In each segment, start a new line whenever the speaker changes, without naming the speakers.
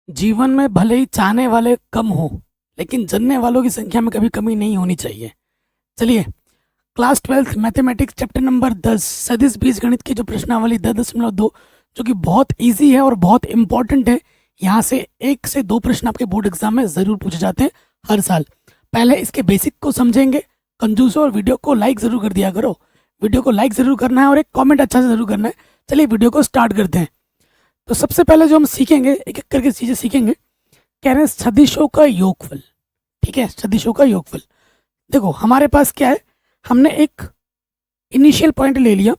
जीवन में भले ही चाहने वाले कम हो, लेकिन जनने वालों की संख्या में कभी कमी नहीं होनी चाहिए। चलिए, class 12th mathematics chapter number 10 सदिश बीजगणित की जो प्रश्नावली 10.2, जो कि बहुत इजी है और बहुत इंपॉर्टेंट है। यहाँ से 1 से 2 प्रश्न आपके बोर्ड एग्जाम में ज़रूर पूछे जाते हैं हर साल। पहले इसके बेसिक को समझेंगे कंजूसो, और वीडियो को लाइक ज़रूर कर दिया करो। वीडियो को लाइक ज़रूर करना है और एक कॉमेंट अच्छा से ज़रूर करना है। चलिए वीडियो को स्टार्ट करते हैं। तो सबसे पहले जो हम सीखेंगे, एक एक करके चीज़ें सीखेंगे। कह रहे हैं सदिशों का योगफल। ठीक है, सदिशों का योगफल। देखो हमारे पास क्या है, हमने एक इनिशियल पॉइंट ले लिया,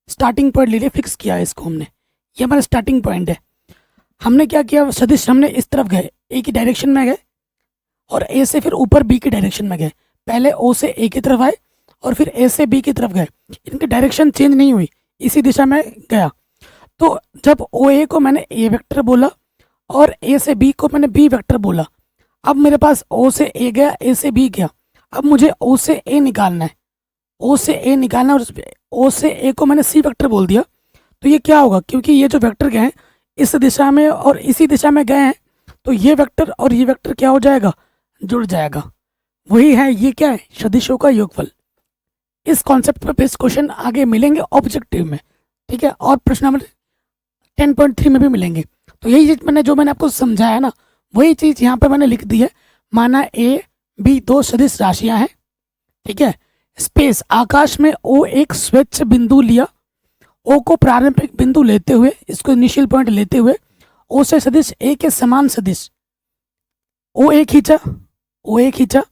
स्टार्टिंग पॉइंट ले लिया, फिक्स किया है इसको हमने। ये हमारा स्टार्टिंग पॉइंट है। हमने क्या किया, सदिश हमने इस तरफ गए, ए की डायरेक्शन में गए, और ए से फिर ऊपर बी की डायरेक्शन में गए। पहले ओ से ए की तरफ आए और फिर ए से बी की तरफ गए। इनकी डायरेक्शन चेंज नहीं हुई, इसी दिशा में गया। तो जब ओ ए को मैंने ए वेक्टर बोला और ए से बी को मैंने बी वेक्टर बोला, अब मेरे पास ओ से ए गया, ए से बी गया। अब मुझे ओ से ए निकालना है, ओ से ए निकालना है, और ओ से ए को मैंने सी वेक्टर बोल दिया। तो ये क्या होगा, क्योंकि ये जो वेक्टर गए हैं इस दिशा में और इसी दिशा में गए हैं, तो ये वेक्टर और ये वेक्टर क्या हो जाएगा, जुड़ जाएगा। वही है, ये क्या है, सदिशों का योगफल। इस कॉन्सेप्ट पर बेस्ड क्वेश्चन आगे मिलेंगे ऑब्जेक्टिव में। ठीक है, और प्रश्न नंबर 10.3 में भी मिलेंगे। तो यही चीज मैंने आपको समझाया ना, वही चीज यहाँ पे मैंने लिख दी है। माना ए बी दो सदिश राशियां हैं। ठीक है, स्पेस आकाश में ओ एक स्वच्छ बिंदु लिया, ओ को प्रारंभिक बिंदु लेते हुए, इसको इनिशियल पॉइंट लेते हुए, ओ से सदिश ए के समान सदिश ओ ए खींचा, ओ ए खींचा,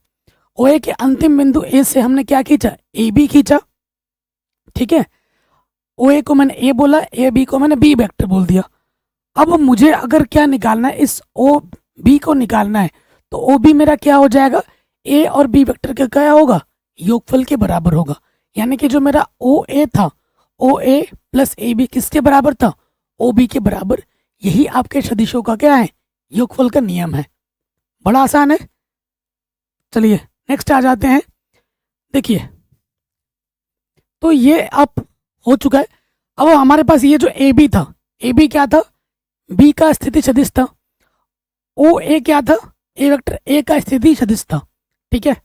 ओ ए के अंतिम बिंदु ए से हमने क्या खींचा, ए बी खींचा। ठीक है, ओ ए को मैंने ए बोला, ए बी को मैंने बी वेक्टर बोल दिया। अब मुझे अगर क्या निकालना है, इस ओ बी को निकालना है, तो ओ बी मेरा क्या हो जाएगा, ए और बी वेक्टर का क्या होगा, योगफल के बराबर होगा। यानी कि जो मेरा ओ ए था, ओ ए प्लस ए बी किसके बराबर था, ओ बी के बराबर। यही आपके सदिशों का क्या है, योगफल का नियम है। बड़ा आसान है। चलिए नेक्स्ट आ जाते हैं। देखिए, तो ये अब हो चुका है। अब हमारे पास ये जो ए बी था, ए बी क्या था, बी का स्थिति सदिश था। ओ ए क्या था, ए वेक्टर ए का स्थिति सदिश था। ठीक है,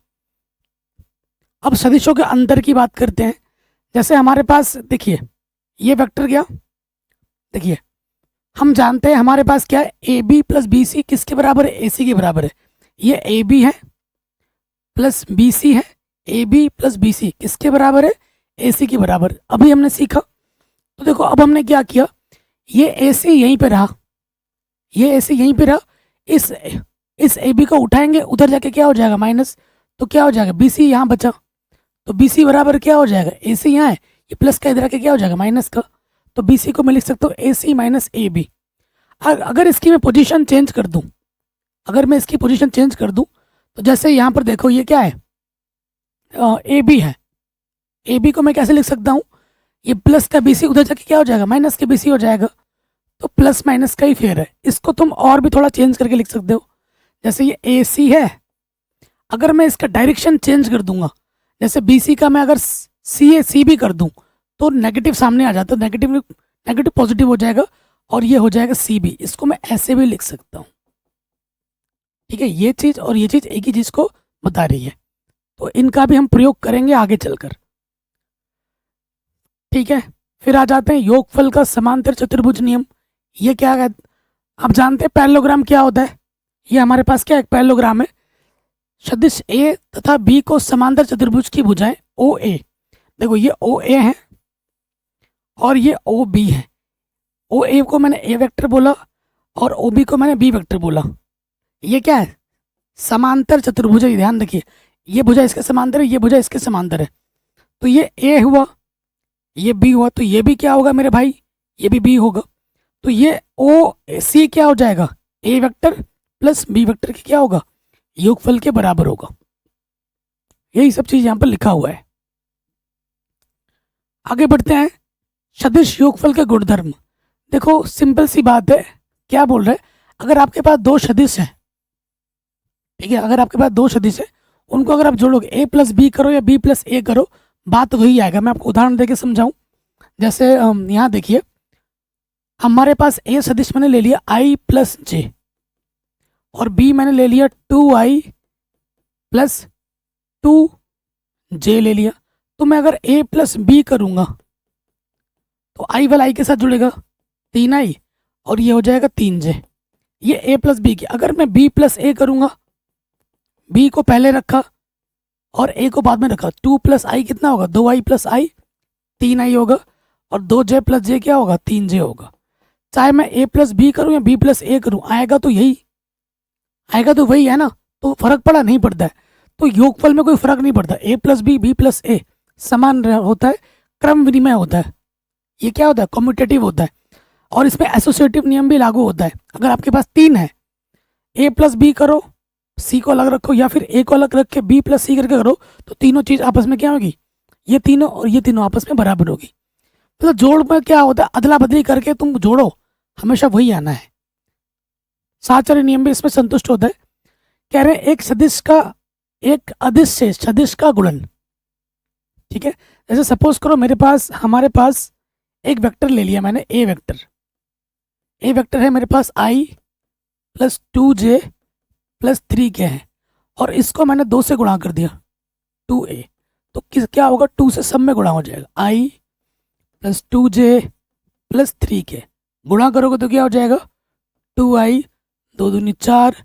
अब सदिशों के अंतर की बात करते हैं। जैसे हमारे पास देखिए, ये वेक्टर गया, देखिए हम जानते हैं हमारे पास क्या है, A B plus B C किसके बराबर है, ए सी के बराबर है। ये ए बी है प्लस बी सी है, A B plus B C किसके बराबर है, ए सी के बराबर। अभी हमने सीखा। तो देखो अब हमने क्या किया, ये ए सी यहीं पे रहा, ये ए सी यहीं पे रहा। इस ए बी को उठाएंगे, उधर जाके क्या हो जाएगा, माइनस। तो क्या हो जाएगा, बी सी यहाँ बचा, तो बी सी बराबर क्या हो जाएगा, ए सी यहाँ है, ये प्लस का इधर आके क्या हो जाएगा, माइनस का। तो बी सी को मैं लिख सकता हूँ ए सी माइनस ए बी। अगर इसकी मैं पोजीशन चेंज कर दूँ, अगर मैं इसकी पोजीशन चेंज कर दूँ, तो जैसे यहाँ पर देखो ये क्या है, ए बी है। ए बी को मैं कैसे लिख सकता हूँ, ये प्लस का बी सी उधर जाके क्या हो जाएगा, माइनस के बी सी हो जाएगा। तो प्लस माइनस का ही फेयर है। इसको तुम और भी थोड़ा चेंज करके लिख सकते हो। जैसे ये ए सी है, अगर मैं इसका डायरेक्शन चेंज कर दूंगा, जैसे बी सी का मैं अगर सी ए सी बी कर दूं, तो नेगेटिव सामने आ जाता है, नेगेटिव नेगेटिव पॉजिटिव हो जाएगा, और ये हो जाएगा सी बी। इसको मैं ऐसे भी लिख सकता हूँ। ठीक है, ये चीज़ और ये चीज़ एक ही चीज़ को बता रही है। तो इनका भी हम प्रयोग करेंगे आगे चलकर। ठीक है, फिर आ जाते हैं योगफल का समांतर चतुर्भुज नियम। ये क्या है, आप जानते हैं पैरेललोग्राम क्या होता है। ये हमारे पास क्या है, पैरेललोग्राम है। सदिश ए तथा बी को समांतर चतुर्भुज की भुजाएं ओ ए, देखो ये ओ ए है और ये ओ बी है। ओ ए को मैंने ए वेक्टर बोला और ओ बी को मैंने बी वेक्टर बोला। ये क्या है, समांतर चतुर्भुज है, ध्यान रखिए। ये भुजा इसके समांतर है, ये भुजा इसके समांतर है। तो ये ए हुआ, ये बी हुआ, तो ये भी क्या होगा मेरे भाई, ये भी बी होगा। तो ये ओ सी क्या हो जाएगा, ए वेक्टर प्लस बी वेक्टर की क्या होगा, योगफल के बराबर होगा। यही सब चीज यहाँ पर लिखा हुआ है। आगे बढ़ते हैं, सदिश योगफल के गुणधर्म। देखो सिंपल सी बात है, क्या बोल रहे हैं, अगर आपके पास दो सदिश हैं, ठीक है, अगर आपके पास दो सदिश है, उनको अगर आप जोड़ोगे, ए प्लस बी करो या बी प्लस ए करो, बात वही आएगा। मैं आपको उदाहरण देके समझाऊं। जैसे यहाँ देखिए, हमारे पास ए सदिश मैंने ले लिया आई प्लस जे। और बी मैंने ले लिया 2i प्लस 2j ले लिया। तो मैं अगर a प्लस बी करूँगा तो i वाला i के साथ जुड़ेगा 3i और ये हो जाएगा 3j। ये a प्लस बी की। अगर मैं b प्लस a करूँगा, b को पहले रखा और a को बाद में रखा, 2 प्लस आई कितना होगा 2i प्लस i 3i होगा और 2j प्लस j क्या होगा 3j होगा। चाहे मैं a प्लस बी करूँ या b प्लस a करूँ, आएगा तो यही, आएगा तो वही है ना। तो फर्क पड़ा नहीं पड़ता है। तो योगफल में कोई फर्क नहीं पड़ता, a प्लस बी प्लस ए समान होता है, क्रम विनिमय होता है। ये क्या होता है कम्यूटेटिव होता है और इसमें एसोसिएटिव नियम भी लागू होता है। अगर आपके पास 3 है, a प्लस बी करो, सी को अलग रखो या फिर a को अलग रख के b प्लस सी करके करो, तो तीनों चीज़ आपस में क्या होगी, ये तीनों और ये तीनों आपस में बराबर होगी। मतलब जोड़ में क्या होता है, अदला बदली करके तुम जोड़ो, हमेशा वही आना है। साहचर्य नियम भी इसमें संतुष्ट होता है। कह रहे हैं एक सदिश का एक अदिश से सदिश का गुणन। ठीक है, जैसे सपोज करो हमारे पास एक वेक्टर ले लिया मैंने, ए वेक्टर है मेरे पास i plus 2j plus 3k है और इसको मैंने 2 से गुणा कर दिया 2a। तो क्या होगा, 2 से सब में गुणा हो जाएगा, i plus 2j plus 3k गुणा करोगे तो क्या हो जाएगा 2i 2 दूनी 4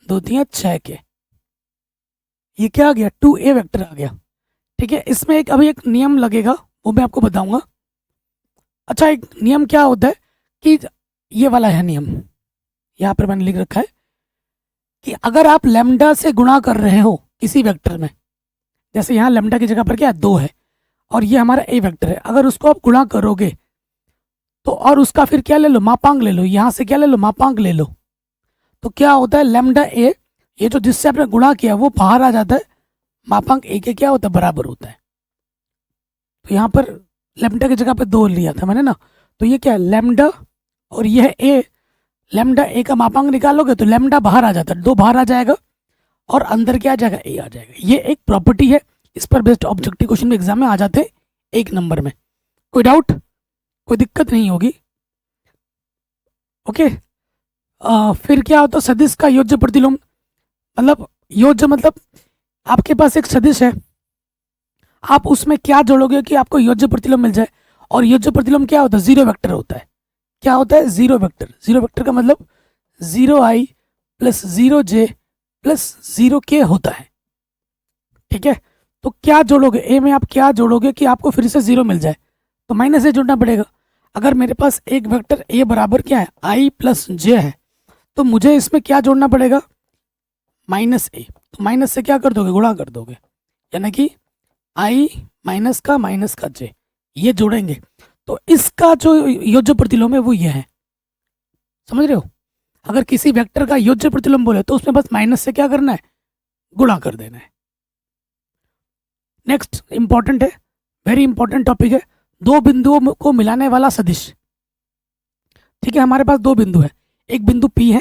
2 तिया 6k। ये क्या आ गया 2a वेक्टर आ गया। ठीक है, इसमें अभी एक नियम लगेगा, वो मैं आपको बताऊंगा। अच्छा, एक नियम क्या होता है कि ये वाला है नियम, यहाँ पर मैंने लिख रखा है कि अगर आप लैम्डा से गुणा कर रहे हो किसी वेक्टर में, जैसे यहाँ लैम्डा की जगह पर क्या है 2 है और ये हमारा ए वेक्टर है, अगर उसको आप गुणा करोगे तो और उसका फिर क्या ले लो मापांक ले लो, यहाँ से क्या ले लो मापांक ले लो, तो क्या होता है लैम्डा ए, ये जो जिससे आपने गुणा किया वो बाहर आ जाता है, मापांक ए के क्या होता है बराबर होता है। तो यहाँ पर लैम्डा की जगह पे 2 लिया था मैंने ना, तो ये क्या है लैम्डा और ये है ए, लैम्डा ए का मापांक निकालोगे तो लैम्डा बाहर आ जाता है, 2 बाहर आ जाएगा और अंदर क्या आ जाएगा ए आ जाएगा। ये एक प्रॉपर्टी है, इस पर बेस्ड ऑब्जेक्टिव क्वेश्चन में एग्जाम में आ जाते 1 नंबर में। कोई डाउट, कोई दिक्कत नहीं होगी। ओके, फिर क्या होता है सदिश का योज्य प्रतिलोम। मतलब योज्य मतलब आपके पास एक सदिश है, आप उसमें क्या जोड़ोगे कि आपको योज्य प्रतिलोम मिल जाए। और योज्य प्रतिलोम क्या होता है, 0 वेक्टर होता है। क्या होता है 0 वेक्टर। 0 वेक्टर का मतलब 0i plus 0j plus 0k होता है। ठीक है, तो क्या जोड़ोगे ए में, आप क्या जोड़ोगे कि आपको फिर से 0 मिल जाए, तो माइनस ए जोड़ना पड़ेगा। अगर मेरे पास एक वेक्टर ए बराबर क्या है i प्लस j है, तो मुझे इसमें क्या जोड़ना पड़ेगा माइनस ए। तो माइनस से क्या कर दोगे गुणा कर दोगे, यानी कि i माइनस का j ये जोड़ेंगे। तो इसका जो योज्य प्रतिलोम है वो ये है, समझ रहे हो। अगर किसी वेक्टर का योज्य प्रतिलोम बोले तो उसमें बस माइनस से क्या करना है गुणा कर देना है। नेक्स्ट इंपॉर्टेंट है, वेरी इंपॉर्टेंट टॉपिक है, 2 बिंदुओं को मिलाने वाला सदिश। ठीक है, हमारे पास 2 बिंदु है, एक बिंदु P है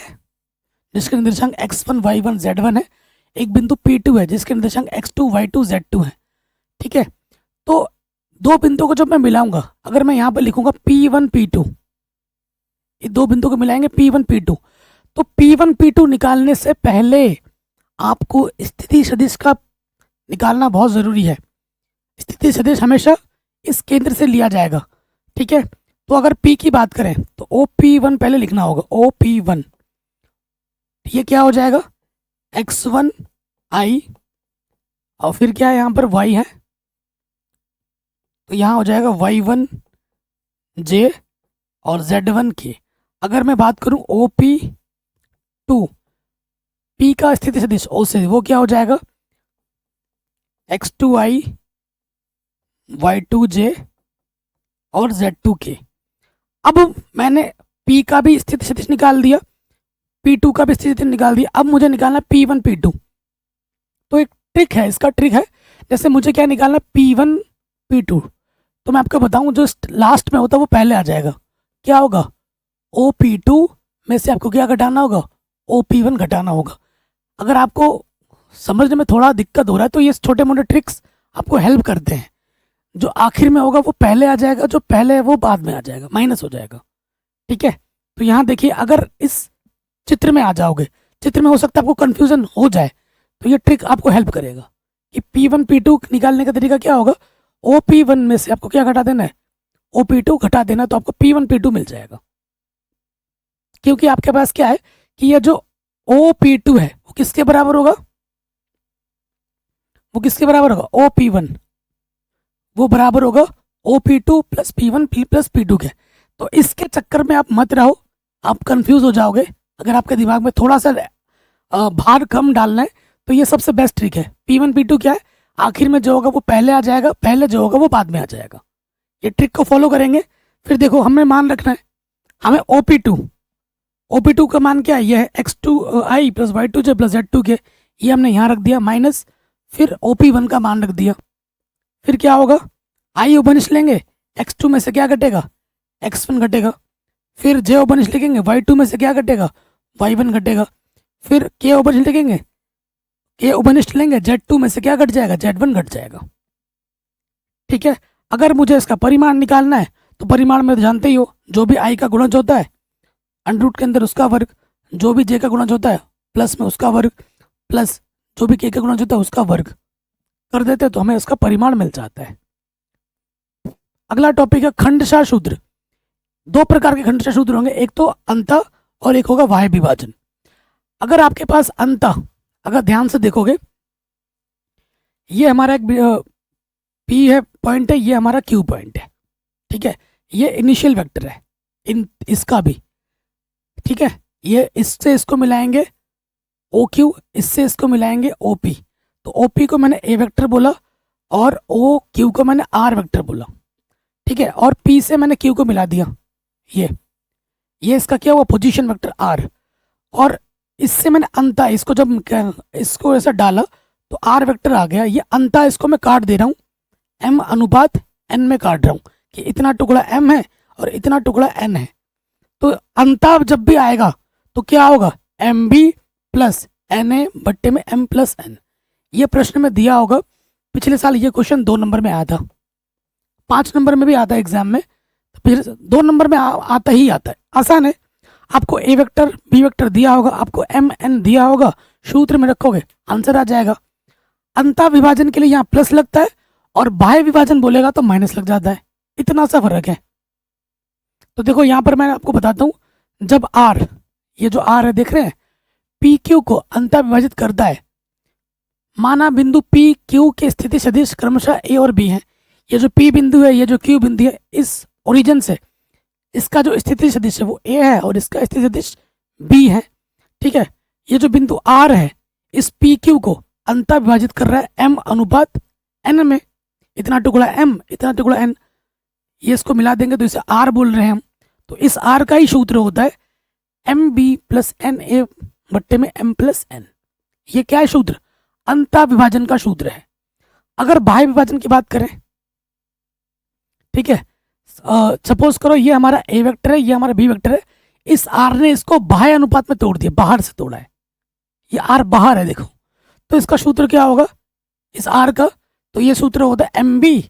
जिसके निर्देशांक x1 y1 z1 है, एक बिंदु P2 है जिसके निर्देशांक x2 y2 z2 है। ठीक है, तो 2 बिंदुओं को जब मैं मिलाऊंगा, अगर मैं यहाँ पर लिखूंगा P1 P2, ये 2 बिंदु को मिलाएंगे P1 P2, तो P1 P2 निकालने से पहले आपको स्थिति सदिश का निकालना बहुत ज़रूरी है। स्थिति सदिश हमेशा इस केंद्र से लिया जाएगा। ठीक है, तो अगर P की बात करें तो OP1 पहले लिखना होगा, OP1 ये क्या हो जाएगा x1 i और फिर क्या है यहाँ पर y है, तो यहाँ हो जाएगा y1 j और z1 k। अगर मैं बात करूँ OP2, P का स्थिति सदिश O से, वो क्या हो जाएगा x2i y2j और z2k। अब मैंने P का भी स्थिति सदिश निकाल दिया, P2 का भी स्थिति सदिश निकाल दिया, अब मुझे निकालना P1 P2। तो एक ट्रिक है, इसका ट्रिक है, जैसे मुझे क्या निकालना P1 P2, तो मैं आपको बताऊं जो लास्ट में होता है वो पहले आ जाएगा। क्या होगा OP2 में से आपको क्या घटाना होगा OP1 घटाना होगा। अगर आपको समझने में थोड़ा दिक्कत हो रहा है तो ये छोटे मोटे ट्रिक्स आपको हेल्प करते हैं। जो आखिर में होगा वो पहले आ जाएगा, जो पहले है वो बाद में आ जाएगा, माइनस हो जाएगा। ठीक है, तो यहाँ देखिए अगर इस चित्र में आ जाओगे चित्र में हो सकता है आपको कंफ्यूजन हो जाए, तो ये ट्रिक आपको हेल्प करेगा कि P1 P2 निकालने का तरीका क्या होगा। OP1 में से आपको क्या घटा देना है, OP2 घटा देना, तो आपको P1 P2 मिल जाएगा। क्योंकि आपके पास क्या है कि ये जो OP2 है वो किसके बराबर होगा, वो किसके बराबर होगा, OP1, वो बराबर होगा OP2 plus P1 P plus P2 के। तो इसके चक्कर में आप मत रहो, आप कंफ्यूज हो जाओगे। अगर आपके दिमाग में थोड़ा सा भार कम डालना है तो ये सबसे बेस्ट ट्रिक है। P1 P2 क्या है, आखिर में जो होगा वो पहले आ जाएगा, पहले जो होगा वो बाद में आ जाएगा। ये ट्रिक को फॉलो करेंगे। फिर देखो हमें मान रखना है, हमें OP2 का मान क्या है, ये है x2i plus y2j plus z2 के, ये हमने यहाँ रख दिया माइनस, फिर OP1 का मान रख दिया। फिर क्या होगा, आई उपनिश लेंगे, x2 में से क्या घटेगा, x1 घटेगा। फिर j उपनिश लिखेंगे, y2 में से क्या घटेगा, y1 घटेगा। फिर k उपनिश लिखेंगे, k उपनिष्ठ लेंगे, z2 में से क्या घट जाएगा, z1 घट जाएगा। ठीक है। अगर मुझे इसका परिमाण निकालना है तो परिमाण में तो जानते ही हो, जो भी i का गुणज होता है अंडर रूट के अंदर उसका वर्ग, जो भी j का गुणज होता है प्लस में उसका वर्ग, प्लस जो भी k का गुणज होता है उसका वर्ग कर देते हैं तो हमें इसका परिमाण मिल जाता है। अगला टॉपिक है खंडशः शूद्र। दो प्रकार के खंडशः शूद्र होंगे, एक तो अंत और एक होगा वाह्य विभाजन। अगर आपके पास अंत, अगर ध्यान से देखोगे, ये हमारा एक P है पॉइंट है, ये हमारा Q पॉइंट है। ठीक है, ये इनिशियल वेक्टर है इसका भी। ठीक है, ये इससे इसको मिलाएंगे OQ, इससे इसको मिलाएंगे OP। तो OP को मैंने A वेक्टर बोला और OQ को मैंने R वेक्टर बोला। ठीक है, और P से मैंने Q को मिला दिया, ये इसका क्या हुआ, पोजीशन वेक्टर R। और इससे मैंने अंता, इसको जब इसको ऐसा डाला तो R वेक्टर आ गया। ये अंता इसको मैं काट दे रहा हूँ, M अनुपात N में काट रहा हूँ कि इतना टुकड़ा M है और इतना टुकड़ा N है। तो अंता जब भी आएगा तो क्या होगा, MB प्लस NA बट्टे में M प्लस N। ये प्रश्न में दिया होगा, पिछले साल ये क्वेश्चन 2 नंबर में आया था, 5 नंबर में भी आता है एग्जाम में, तो फिर 2 नंबर में आता ही आता है। आसान है, आपको A वेक्टर B वेक्टर दिया होगा, आपको MN दिया होगा, सूत्र में रखोगे आंसर आ जाएगा। अंता विभाजन के लिए यहाँ प्लस लगता है और बाह्य विभाजन बोलेगा तो माइनस लग जाता है, इतना सा फर्क है। तो देखो यहाँ पर मैं आपको बताता हूँ, जब R, ये जो R है देख रहे हैं, PQ को अंता विभाजित करता है, माना बिंदु PQ के स्थिति सदिश क्रमशः A और B है। ये जो P बिंदु है, ये जो Q बिंदु है, इस ओरिजिन से इसका जो स्थिति सदिश है वो A है और इसका स्थिति सदिश B है। ठीक है, ये जो बिंदु R है, इस PQ को अंता विभाजित कर रहा है M अनुपात N में, इतना टुकड़ा M इतना टुकड़ा N, ये इसको मिला देंगे तो इसे R बोल रहे हैं हम। तो इस R का ही सूत्र होता है MB प्लस NA बट्टे में M प्लस N। ये क्या है सूत्र, अंता विभाजन का सूत्र है। अगर बाह्य विभाजन की बात करें, ठीक है, सपोज करो ये हमारा A वेक्टर है, ये हमारा B वेक्टर है, इस R ने इसको बाह्य अनुपात में तोड़ दिया, बाहर से तोड़ा है, ये R बाहर है देखो, तो इसका सूत्र क्या होगा इस R का, तो ये सूत्र होता है MB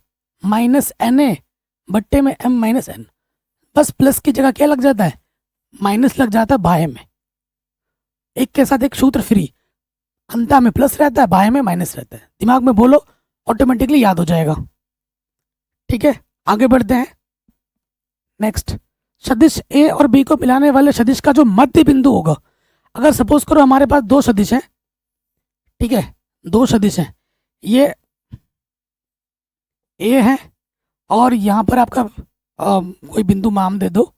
माइनस NA बट्टे में M माइनस N। बस प्लस की जगह क्या लग जाता है, माइनस लग जाता है बाह्य में, एक के साथ एक सूत्र फ्री, अंता में प्लस रहता है, बाह्य में माइनस रहता है। दिमाग में बोलो, ऑटोमेटिकली याद हो जाएगा। ठीक है, आगे बढ़ते हैं। नेक्स्ट, सदिश A और B को मिलाने वाले सदिश का जो मध्य बिंदु होगा, अगर सपोज करो हमारे पास 2 सदिश हैं, ठीक है, 2 सदिश हैं, ये A है और यहाँ पर आपका कोई बिंदु मान दे दो,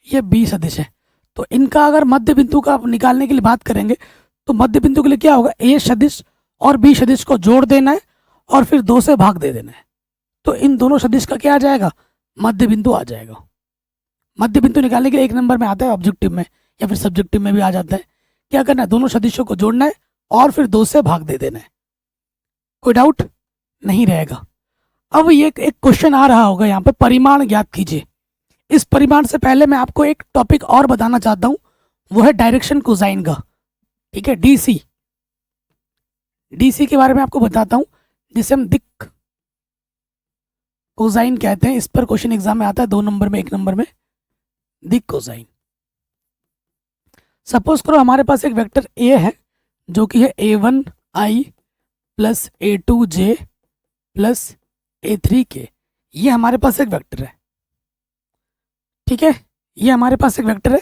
ये B सदिश है। तो इनका अगर मध्य बिंदु का निकालने के लिए बात करेंगे तो मध्य बिंदु के लिए क्या होगा, A सदिश और B सदिश को जोड़ देना है और फिर 2 से भाग दे देना है। तो इन दोनों सदिश का क्या आ जाएगा, मध्य बिंदु आ जाएगा। मध्य बिंदु निकालने के लिए 1 नंबर में आता है ऑब्जेक्टिव में या फिर सब्जेक्टिव में भी आ जाता है। क्या करना है, दोनों सदिशों को जोड़ना है और फिर 2 से भाग दे देना है। कोई डाउट नहीं रहेगा। अब ये एक क्वेश्चन आ रहा होगा यहाँ पे, परिमाण ज्ञात कीजिए। इस परिमाण से पहले मैं आपको एक टॉपिक और बताना चाहता हूँ, वो है डायरेक्शन कोसाइन का। ठीक है, डीसी के बारे में आपको बताता हूँ, जिसे हम दिक् कोसाइन कहते हैं। इस पर क्वेश्चन एग्जाम में आता है 2 नंबर में, 1 नंबर में, दिक् कोसाइन। सपोज करो हमारे पास एक वेक्टर ए है जो कि है a1i plus a2j plus a3k। ये हमारे पास एक वेक्टर है, ठीक है, ये हमारे पास एक वेक्टर है।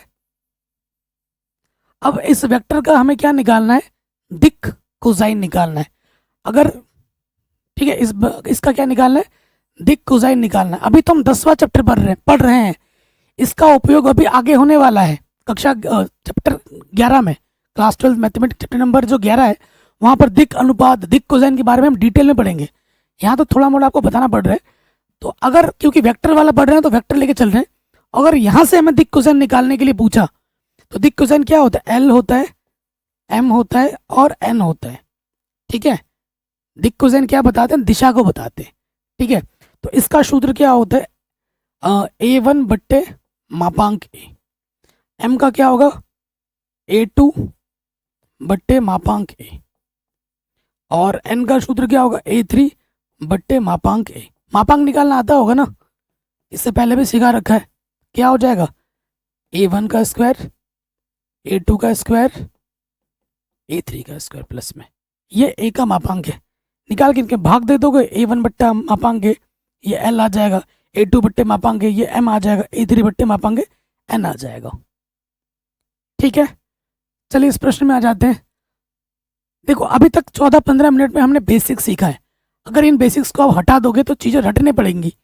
अब इस वेक्टर का हमें क्या निकालना है, दिक कोसाइन निकालना है। अगर ठीक है, इसका क्या निकालना है, दिक कोसाइन निकालना है। अभी तो हम 10वां चैप्टर पढ़ रहे हैं, इसका उपयोग अभी आगे होने वाला है कक्षा चैप्टर 11 में, क्लास 12 मैथमेटिक्स चैप्टर नंबर जो 11 है वहाँ पर दिक अनुपात, दिक कोसाइन के बारे में हम डिटेल में पढ़ेंगे। यहाँ तो थोड़ा मोड़ा आपको बताना पड़ रहा है। तो अगर क्योंकि वेक्टर वाला पढ़ रहे हैं तो वेक्टर लेके चल रहे हैं। अगर यहाँ से हमें दिक कोसाइन निकालने के लिए पूछा तो दिक कोसाइन क्या होता है, एल होता है, एम होता है और एन होता है, ठीक है। दिक कोसाइन क्या बताते हैं, दिशा को बताते हैं, ठीक है। तो इसका सूत्र क्या होता है, a1 बट्टे मापांक ए, एम का क्या होगा a2 बट्टे मापांक ए, और एन का सूत्र क्या होगा a3 बट्टे मापांक ए। मापांक निकालना आता होगा ना, इससे पहले भी सिखा रखा है। क्या हो जाएगा, a1 का स्क्वायर, a2 का स्क्वायर, a3 का स्क्वायर प्लस में ये a का मापांक है। निकाल के इनके भाग दे दोगे, a1 बट्टा मापांक है ये l आ जाएगा, a2 बट्टे मापांक है ये m आ जाएगा, a3 बट्टे मापांक है n आ जाएगा, ठीक है। चलिए इस प्रश्न में आ जाते हैं। देखो अभी तक 14-15 मिनट में हमने बेसिक्स सीखा है। अगर इन बेसिक्स को आप हटा दोगे तो चीज़ें रटने पड़ेंगी।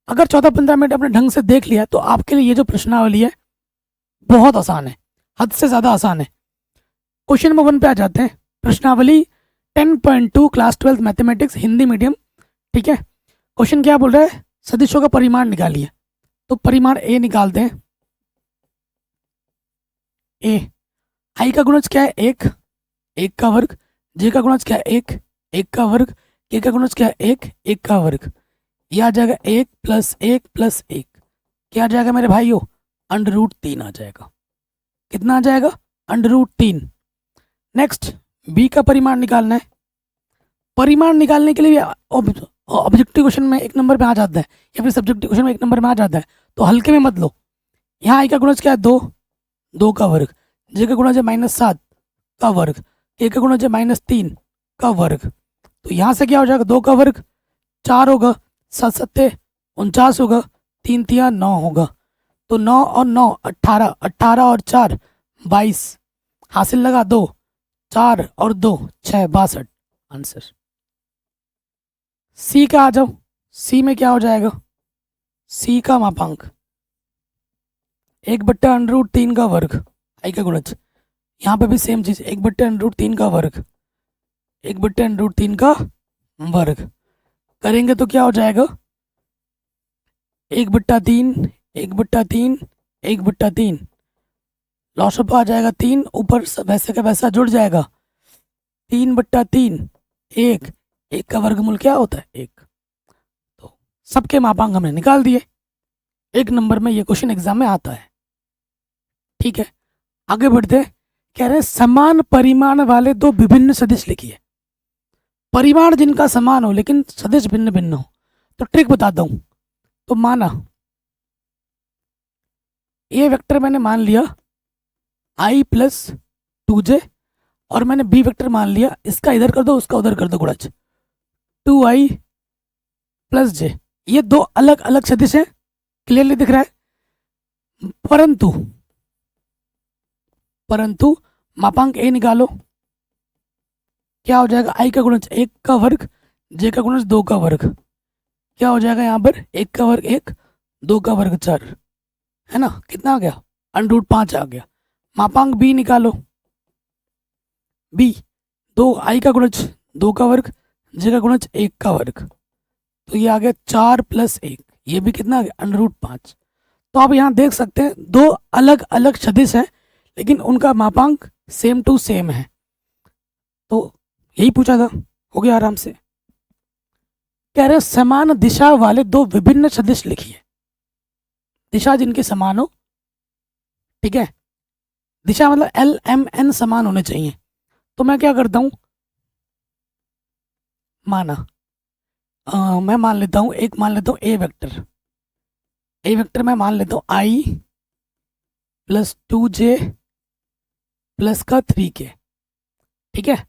अगर 14-15 मिनट अपने ढंग से देख लिया तो आपके लिए ये जो प्रश्नावली है बहुत आसान है, हद से ज़्यादा आसान है। क्वेश्चन नंबर 1 पे आ जाते हैं। प्रश्नावली 10.2 क्लास 12 मैथमेटिक्स हिंदी मीडियम, ठीक है। क्वेश्चन क्या बोल रहा है, सदिशों का परिमाण निकालिए। तो परिमाण ए निकालते हैं। ए, आई का गुणज क्या है, एक, एक का वर्ग, जे का गुणज क्या है, एक, एक का वर्ग, के का गुणज क्या है, एक, एक का वर्ग। यह आ जाएगा 1 + 1 + 1, क्या आ जाएगा मेरे भाइयों, √3 आ जाएगा। कितना आ जाएगा, √3। नेक्स्ट बी का परिमाण निकालना है। परिमाण निकालने के लिए ऑब्जेक्टिव क्वेश्चन में 1 नंबर पे आ जाता है या फिर सब्जेक्टिव क्वेश्चन में 1 नंबर में आ जाता है, तो हल्के में मत लो। यहाँ आई का गुणज क्या है, 2, 2 का वर्ग, जे का गुणज है -7 का वर्ग, के का गुणज है -3 का वर्ग। तो यहाँ से क्या हो जाएगा, 2 का वर्ग 4 होगा, 7 7 49 होगा, 3 3 9 होगा। तो 9 और 9 18, 18 और 4 22, हासिल लगा 2, 4 और 2 6, 62 आंसर। सी का आ जाओ। सी में क्या हो जाएगा, सी का मापांक 1/√3 का वर्ग, आई का गुणज, यहाँ पे भी सेम चीज 1/√3 का वर्ग, 1/√3 का वर्ग करेंगे तो क्या हो जाएगा, 1/3, 1/3, 1/3, लॉसअप आ जाएगा 3, ऊपर वैसे का वैसा जुड़ जाएगा, 3/3, 1, 1 का वर्गमूल क्या होता है, 1। तो सबके मापांक हमने निकाल दिए। 1 नंबर में ये क्वेश्चन एग्जाम में आता है, ठीक है। आगे बढ़ते, कह रहे समान परिमाण वाले 2 विभिन्न सदिश लिखिए। परिमाण जिनका समान हो लेकिन सदिश भिन्न भिन्न हो। तो ट्रिक बताता हूं। तो माना ए वेक्टर मैंने मान लिया i + 2j और मैंने बी वेक्टर मान लिया, इसका इधर कर दो उसका उधर कर दो गुणज, 2i + j। ये 2 अलग अलग सदिश हैं, क्लियरली दिख रहा है। परंतु मापांक ए निकालो, क्या हो जाएगा, i का गुणज 1 का वर्ग, j का गुणज 2 का वर्ग, क्या हो जाएगा यहाँ पर 1 का वर्ग 1, 2 का वर्ग 4, है ना। कितना आ गया, √5 आ गया। मापांक b निकालो, b 2, i का गुणज 2 का वर्ग, j का गुणज 1 का वर्ग, तो ये आ गया 4 + 1, ये भी कितना आ गया, √5। तो आप यहाँ देख सकते हैं 2 अलग अलग सदिश हैं लेकिन उनका मापांक सेम टू सेम है। तो यही पूछा था, हो गया आराम से। कह रहे समान दिशा वाले 2 विभिन्न सदिश लिखिए। दिशा जिनकी समान हो, ठीक है, दिशा मतलब L M N समान होने चाहिए। तो मैं क्या करता हूं, माना मैं मान लेता हूं, एक मान लेता हूं ए वेक्टर, ए वेक्टर मैं मान लेता हूं i + 2j प्लस का 3k, ठीक है।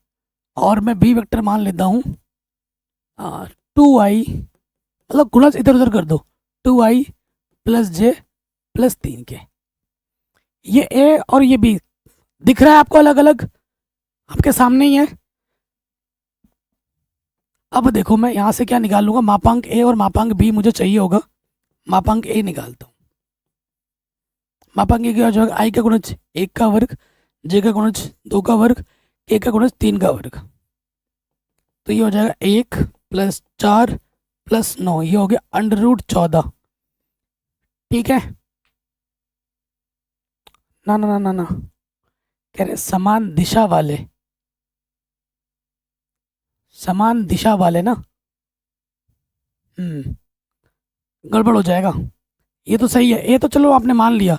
और मैं बी वेक्टर मान लेता हूँ 2i, मतलब गुणा इधर उधर कर दो, 2i प्लस जे प्लस 3k। ये ए और ये बी दिख रहा है आपको अलग अलग, आपके सामने ही है। अब देखो मैं यहाँ से क्या निकाल लूंगा, मापांक ए और मापांक बी मुझे चाहिए होगा। मापांक ए निकालता हूँ। मापांक ए क्या हो जाएगा, आई का गुणज 1 का वर्ग, जे का गुणज 2 का वर्ग, के का गुणज 3 का वर्ग। तो ये हो जाएगा 1 प्लस 4 प्लस 9, ये हो गया √14, ठीक है। ना ना ना ना ना, कह रहे समान दिशा वाले, समान दिशा वाले ना, गड़बड़ हो जाएगा। ये तो सही है, ये तो चलो आपने मान लिया,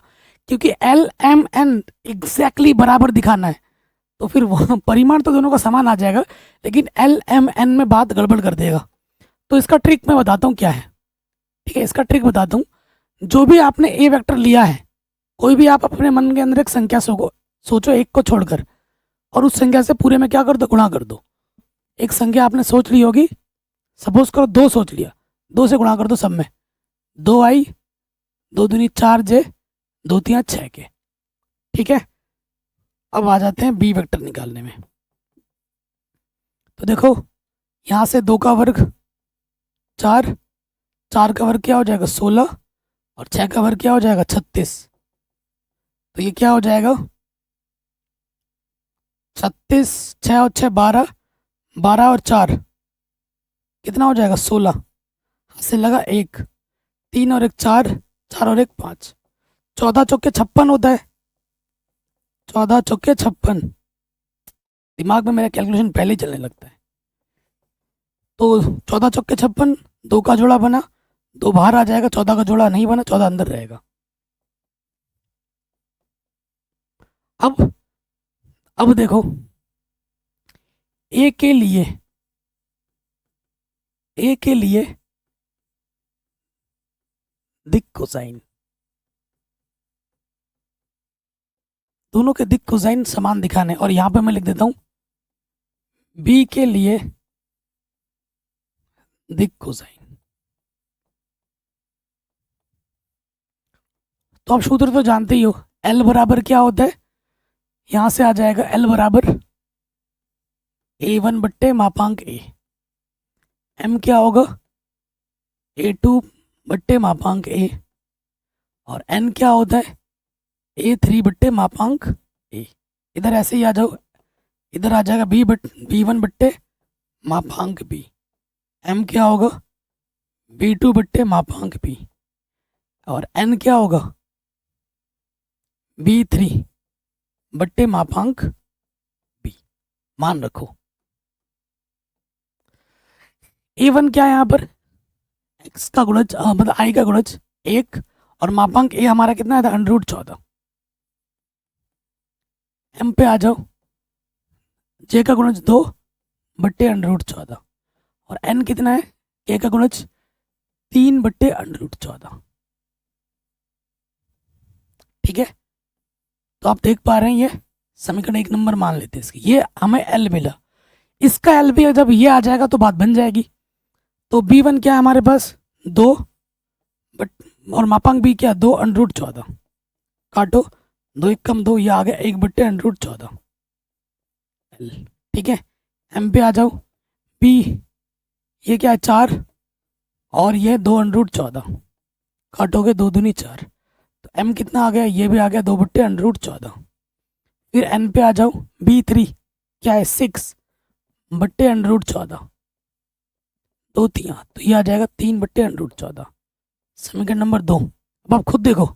क्योंकि एल एम एन एग्जैक्टली बराबर दिखाना है, तो फिर वो परिमाण तो दोनों का समान आ जाएगा, लेकिन एल एम एन में बात गड़बड़ कर देगा। तो इसका ट्रिक मैं बताता हूँ क्या है, ठीक है। इसका ट्रिक बताता हूँ, जो भी आपने ए वेक्टर लिया है, कोई भी आप अपने मन के अंदर एक संख्या सोचो एक को छोड़कर, और उस संख्या से पूरे में क्या कर दो, गुणा कर दो। एक संख्या आपने सोच ली होगी, सपोज करो 2 सोच लिया, 2 से गुणा कर दो सब में, 2i, 2 दूनी 4j, 2 तिया 6k, ठीक है। अब आ जाते हैं बी वेक्टर निकालने में। तो देखो यहाँ से 2 का वर्ग 4, 4 का वर्ग क्या हो जाएगा 16, और 6 का वर्ग क्या हो जाएगा 36। तो ये क्या हो जाएगा 36, 6 और 6 12, 12 और 4 कितना हो जाएगा 16, हाथ से लगा 1, 3 और 1 4, 4 और 1 5, 14 चौके 56 होता है, 14 चौके 56। दिमाग में मेरा कैलकुलेशन पहले ही चलने लगता है। तो 14 चौके 56, 2 का जोड़ा बना, 2 बाहर आ जाएगा, 14 का जोड़ा नहीं बना, 14 अंदर रहेगा। अब देखो ए के लिए दिक कोसाइन, दोनों के दिक कोसाइन समान दिखाने, और यहां पे मैं लिख देता हूं बी के लिए दिक कोसाइन। तो आप सूत्र तो जानते ही हो, एल बराबर क्या होता है, यहां से आ जाएगा एल बराबर A1 बट्टे मापांक ए, एम क्या होगा A2 बट्टे मापांक ए, और एन क्या होता है A3 बट्टे मापांक ए। इधर ऐसे ही आ जाओ, इधर आ जाएगा B1 बट्टे मापांक बी, एम क्या होगा B2 बट्टे मापांक बी, और एन क्या होगा B3 बट्टे मापांक बी। मान रखो A1 क्या है यहाँ पर, x का गुणज मतलब i का गुणज 1, और मापांक a हमारा कितना है √14। m पे आ जाओ, j का गुणज 2 बट्टे √14, और n कितना है k का गुणज 3 बट्टे √14, ठीक है। तो आप देख पा रहे हैं, ये समीकरण 1 नंबर मान लेते हैं इसकी, ये हमें l मिला। इसका l भी जब ये आ जाएगा तो बात बन जाएगी। तो b1 क्या है हमारे पास 2 बट, और मापांक b क्या 2 √14, काटो 2 1 कम 2, ये आ गया 1 बट्टे √14, ठीक है। m पे आ जाओ, b ये क्या है 4, और ये 2 √14, काटोगे 2 दूनी 4, तो m कितना आ गया, ये भी आ गया 2 बट्टे √14। फिर n पे आ जाओ, b3 क्या है 6 बट्टे √14, 2 तिया, तो ये आ जाएगा 3 बट्टे √14, समीकरण नंबर 2। अब आप खुद देखो,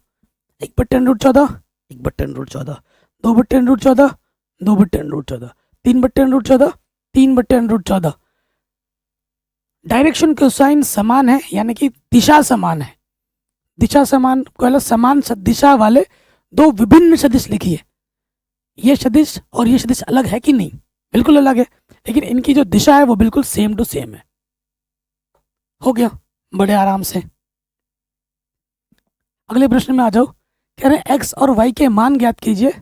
1 बट्टे √14, 1 बट्टे √14, 2 बट्टे √14, 2 बट्टे √14, 3 बट्टे √14, 3 बट्टे √14। डायरेक्शन कोसाइन समान है, यानी कि दिशा समान है। दिशा समान को समान दिशा वाले दो विभिन्न सदिश लिखिए। ये सदिश और ये सदिश अलग है कि नहीं, बिल्कुल अलग है, लेकिन इनकी जो दिशा है वो बिल्कुल सेम टू सेम है। हो गया बड़े आराम से। अगले प्रश्न में आ जाओ, कह रहे हैं x और y के मान ज्ञात कीजिए।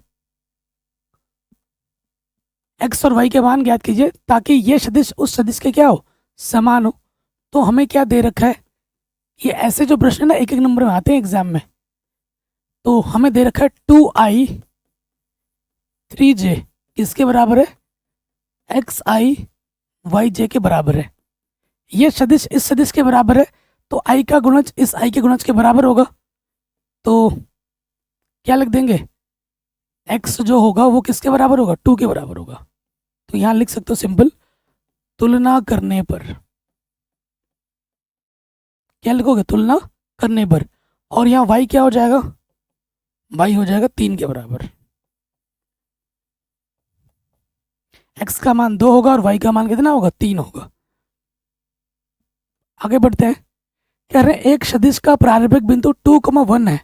एक्स और वाई के मान ज्ञात कीजिए ताकि ये सदिश उस सदिश के क्या हो, समान हो। तो हमें क्या दे रखा है, ये ऐसे जो प्रश्न ना एक एक नंबर में आते हैं एग्जाम में, तो हमें दे रखा है 2i 3j किसके बराबर है, xi yj के बराबर है। ये सदिश इस सदिश के बराबर है, तो i का गुणज इस i के गुणज के बराबर होगा। तो क्या लिख देंगे, x जो होगा वो किसके बराबर होगा, 2 के बराबर होगा। तो यहाँ लिख सकते हो सिंपल, तुलना करने पर, क्या लिखोगे, तुलना करने पर। और यहाँ y क्या हो जाएगा, y हो जाएगा 3 के बराबर। x का मान 2 होगा और y का मान कितना होगा, 3 होगा। आगे बढ़ते हैं, कह रहे हैं एक सदिश का प्रारंभिक बिंदु 2,1 है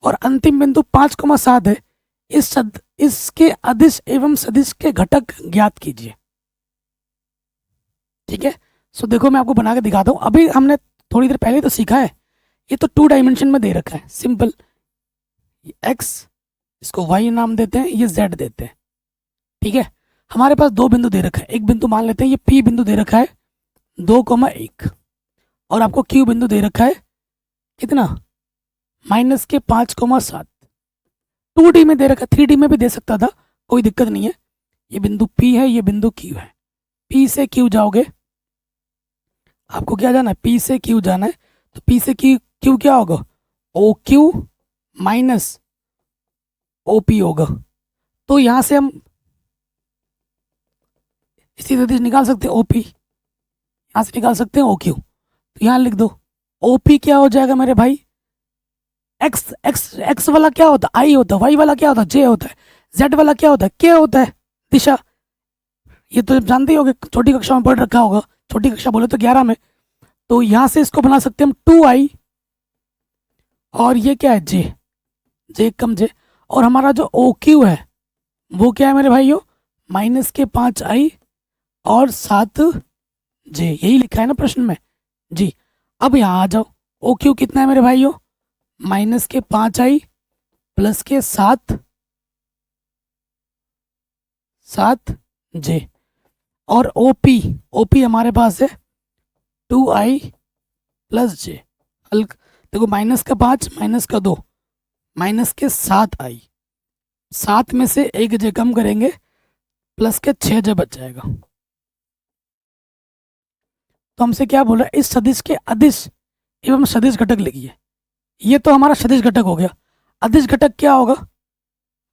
और अंतिम बिंदु 5,7 है। इसके अदिश एवं सदिश के घटक ज्ञात कीजिए। ठीक है, सो देखो मैं आपको बना के दिखाता हूँ। अभी हमने थोड़ी देर पहले तो सीखा है, ये तो 2 डायमेंशन में दे रखा है, सिंपल। x इसको y नाम देते हैं, ये z देते हैं। ठीक है, हमारे पास 2 बिंदु दे रखा है। एक बिंदु मान लेते हैं ये p बिंदु दे रखा है 2,1 और आपको q बिंदु दे रखा है कितना, -5,7। 2D में दे रखा है, 3D में भी दे सकता था, कोई दिक्कत नहीं है। ये बिंदु P है, ये बिंदु Q है। P से Q जाओगे, आपको क्या जाना है, P से Q जाना है। तो P से Q क्या होगा, OQ माइनस OP होगा। तो यहाँ से हम इसी सदिश निकाल सकते हैं OP, यहाँ से निकाल सकते हैं OQ। तो यहाँ लिख दो OP क्या हो जाएगा मेरे भाई, x वाला क्या होता है, i होता है, y वाला क्या होता है, j होता है, z वाला क्या होता है, k होता है, दिशा। ये तो जानते ही होगे, छोटी कक्षा में पढ़ रखा होगा, छोटी कक्षा बोले तो 11 में। तो यहाँ से इसको बना सकते हैं हम 2i और ये क्या है j कम j, और हमारा जो OQ है वो क्या है मेरे भाइयों, -5i और 7j, यही लिखा है ना प्रश्न में जी। अब यहाँ आ जाओ, OQ कितना है मेरे भाइयों, -5i प्लस के 7j, और OP हमारे पास है 2i प्लस j। देखो -5 -2 -7i, 7 में से 1 j कम करेंगे, प्लस के 6j बच जाएगा। तो हमसे क्या बोला, इस सदिश के अदिश एवं सदिश घटक लिखिए। ये तो हमारा सदिश घटक हो गया। अदिश घटक क्या होगा,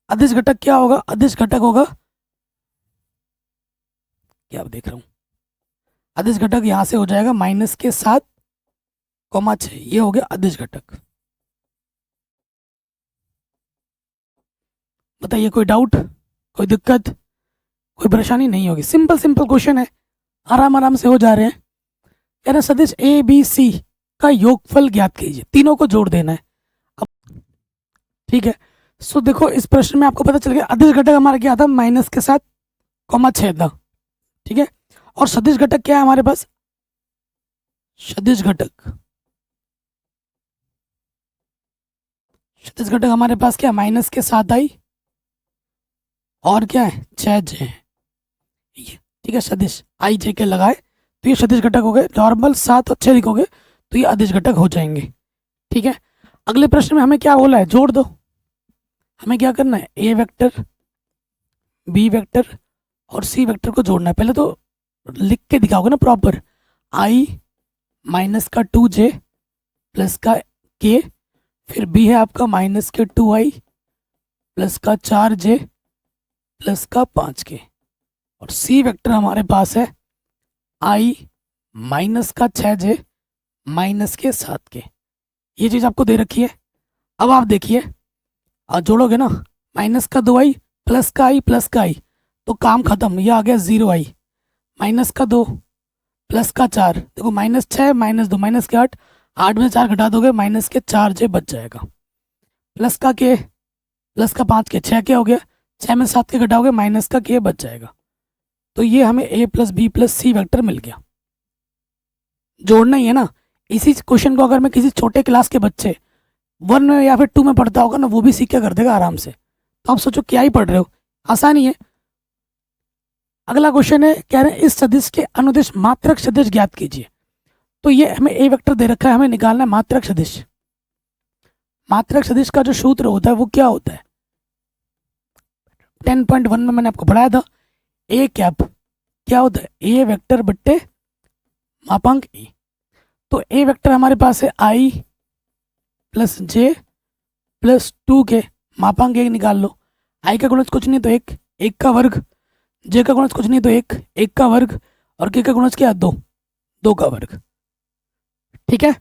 अदिश घटक क्या होगा, अदिश घटक होगा, क्या देख रहा हूँ, अदिश घटक यहाँ से हो जाएगा -7,6, ये हो गया अदिश घटक। बताइए कोई डाउट, कोई दिक्कत, कोई परेशानी नहीं होगी। सिंपल क्वेश्चन है, आराम से हो जा रहे हैं। कह रहे सदिश ABC का योगफल ज्ञात कीजिए, तीनों को जोड़ देना है। अब ठीक है, सो देखो इस प्रश्न में आपको पता चल गया अदिश घटक हमारा क्या था, -7,6 था। ठीक है, और सदिश घटक क्या है हमारे पास, सदिश घटक हमारे पास क्या, -7i और क्या है 6j। ठीक है, सदिश i j के लगाए तो ये सदिश घटक हो गए। नॉर्मल 7 और 6 लिखोगे तो ये अदिश घटक हो जाएंगे। ठीक है, अगले प्रश्न में हमें क्या बोला है, जोड़ दो। हमें क्या करना है, a वेक्टर, b वेक्टर और c वेक्टर को जोड़ना है। पहले तो लिख के दिखाओगे ना प्रॉपर, i -2j प्लस का k, फिर b है आपका -2i प्लस का 4j प्लस का 5k, और c वेक्टर हमारे पास है i -6j के 7k। ये चीज़ आपको दे रखी है। अब आप देखिए, और जोड़ोगे ना, -2i प्लस का i तो काम खत्म, ये आ गया 0i, -2 प्लस का 4, देखो -6 -2 -8, 8 में 4 घटा दोगे -4j बच जाएगा, प्लस का k प्लस का 5k, 6k हो गया, 6 में 7 के घटाओगे -k बच जाएगा। तो ये हमें a plus b plus c vector मिल गया। जोड़ना ही है ना। इसी क्वेश्चन को अगर मैं किसी छोटे क्लास के बच्चे 1 में या फिर 2 में पढ़ता होगा ना, वो भी सीख के कर देगा आराम से। तो आप सोचो क्या ही पढ़ रहे हो, आसान ही है। अगला क्वेश्चन है, कह रहे हैं इस सदिश के अनुदिश मात्रक सदिश ज्ञात कीजिए। तो ये हमें ए वेक्टर दे रखा है, हमें निकालना है मात्रक सदिश। मात्रक सदिश का जो सूत्र होता है वो क्या होता है, 10.1 में मैंने आपको पढ़ाया था। ए कैप क्या होता है, ए वेक्टर बट्टे मापांक ई। तो ए वेक्टर हमारे पास है आई प्लस जे प्लस 2 के, मापांक एक निकाल लो। आई का गुणज कुछ नहीं तो एक, एक का वर्ग, जे का गुणज कुछ नहीं तो एक, एक का वर्ग, और के का गुणज क्या, दो, दो का वर्ग। ठीक है,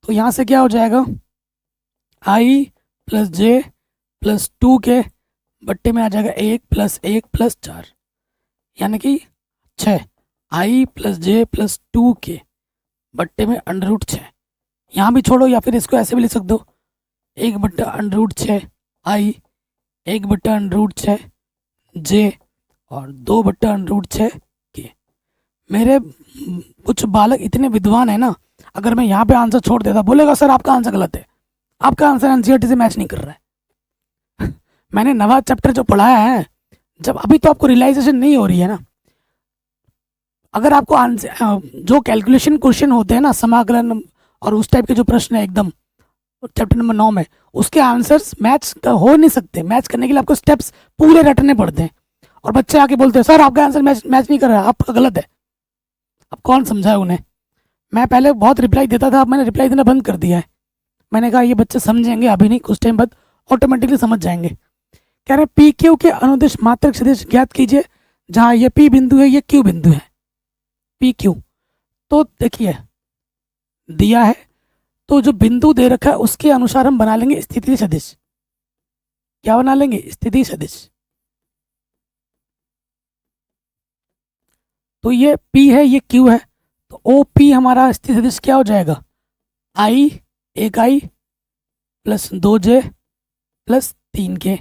तो यहाँ से क्या हो जाएगा, आई प्लस जे प्लस 2 के बट्टे में आ जाएगा एक प्लस 4, यानी कि 6। आई प्लस जे प्लस 2 के बट्टे में √6। यहाँ भी छोड़ो, या फिर इसको ऐसे भी लिख सकते हो, 1/√6 आई, 1/√6 जे, और 2/√6 के। मेरे कुछ बालक इतने विद्वान है ना, अगर मैं यहाँ पे आंसर छोड़ देता, बोलेगा सर आपका आंसर गलत है, आपका आंसर एनसीईआरटी से मैच नहीं कर रहा है। मैंने नवा चैप्टर जो पढ़ाया है, जब अभी तो आपको रियलाइजेशन नहीं हो रही है ना, अगर आपको आंसर जो कैलकुलेशन क्वेश्चन होते हैं ना, समाकलन और उस टाइप के जो प्रश्न है एकदम चैप्टर नंबर 9 में, उसके आंसर्स मैच हो नहीं सकते। मैच करने के लिए आपको स्टेप्स पूरे रटने पड़ते हैं, और बच्चे आके बोलते हैं सर आपका आंसर मैच नहीं कर रहा, आपका गलत है। अब कौन समझाए उन्हें। मैं पहले बहुत रिप्लाई देता था, अब मैंने रिप्लाई देना बंद कर दिया है। मैंने कहा ये बच्चे समझेंगे अभी नहीं, कुछ टाइम बाद ऑटोमेटिकली समझ जाएंगे। कह रहे पी क्यू के अनुदिश मात्रक सदिश ज्ञात कीजिए, जहाँ ये पी बिंदु है, ये क्यू बिंदु है, पी क्यू। तो देखिए दिया है, तो जो बिंदु दे रखा है उसके अनुसार हम बना लेंगे स्थिति सदिश। क्या बना लेंगे, स्थिति सदिश। तो ये P है, ये Q है, तो OP हमारा स्थिति सदिश क्या हो जाएगा, I, एक I plus 2J plus 3K,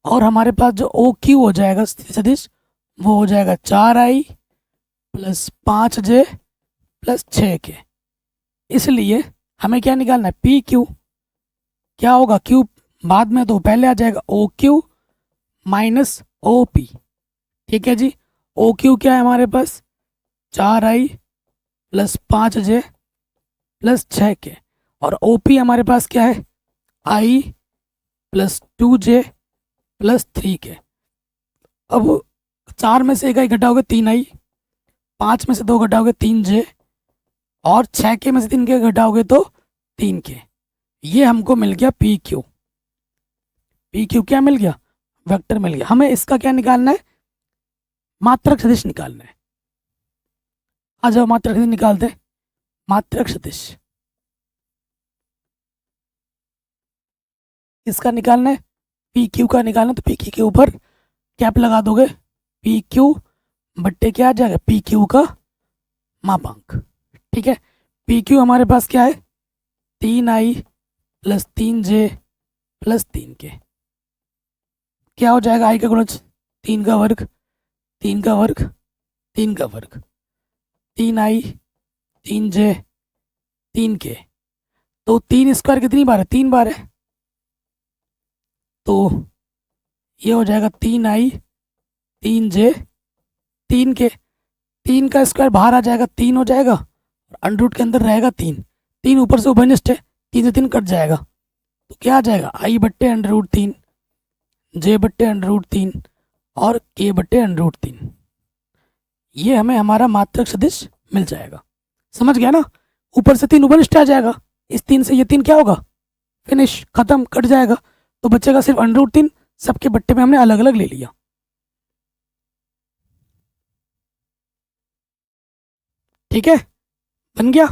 और हमारे पास जो OQ हो जाएगा स्थिति सदिश, वो हो जाएगा 4I plus 5J plus 6K। इसलिए हमें क्या निकालना है, PQ क्या होगा, Q बाद में, तो पहले आ जाएगा OQ माइनस OP। ठीक है जी, OQ क्या है हमारे पास, 4I plus 5J plus 6K, और OP हमारे पास क्या है, I plus 2J plus 3K। अब 4 में से एक आई घटाओगे 3I, 5 में से 2 घटाओगे 3J, और 6K में से 3K घटाओगे तो 3K। ये हमको मिल गया PQ। PQ क्या मिल गया, वेक्टर मिल गया। हमें इसका क्या निकालना है, मात्रक सदिश निकालना है। आ जाओ मात्रक सदिश निकालते हैं। मात्रक सदिश इसका निकालना है, PQ का निकालना है, तो PQ के ऊपर कैप लगा दोगे, PQ बट्टे क्या आ जाएगा, PQ का मापांक। ठीक है, PQ हमारे पास क्या है, 3I plus 3J plus 3K। क्या हो जाएगा, I का गुणज 3 का वर्ग, 3 का वर्ग, 3 का वर्ग, 3I 3J 3K। तो 3 स्क्वायर कितनी बार है, 3 बार है, तो ये हो जाएगा 3I 3J 3K। 3 का स्क्वायर बाहर आ जाएगा, 3 हो जाएगा, और अंडर के अंदर रहेगा 3, 3 ऊपर से उभयनिष्ठ है, 3 से 3 कट जाएगा, तो क्या आ जाएगा, I बट्टे √3, J बट्टे √3 और K बट्टे √3। ये हमें हमारा मात्रक सदिश मिल जाएगा। समझ गया ना, ऊपर से 3 उभयनिष्ठ आ जाएगा, इस 3 से ये 3 क्या होगा, फिनिश, खत्म, कट जाएगा, तो बचेगा सिर्फ √3। सबके बट्टे में हमने अलग अलग ले लिया। ठीक है, बन गया।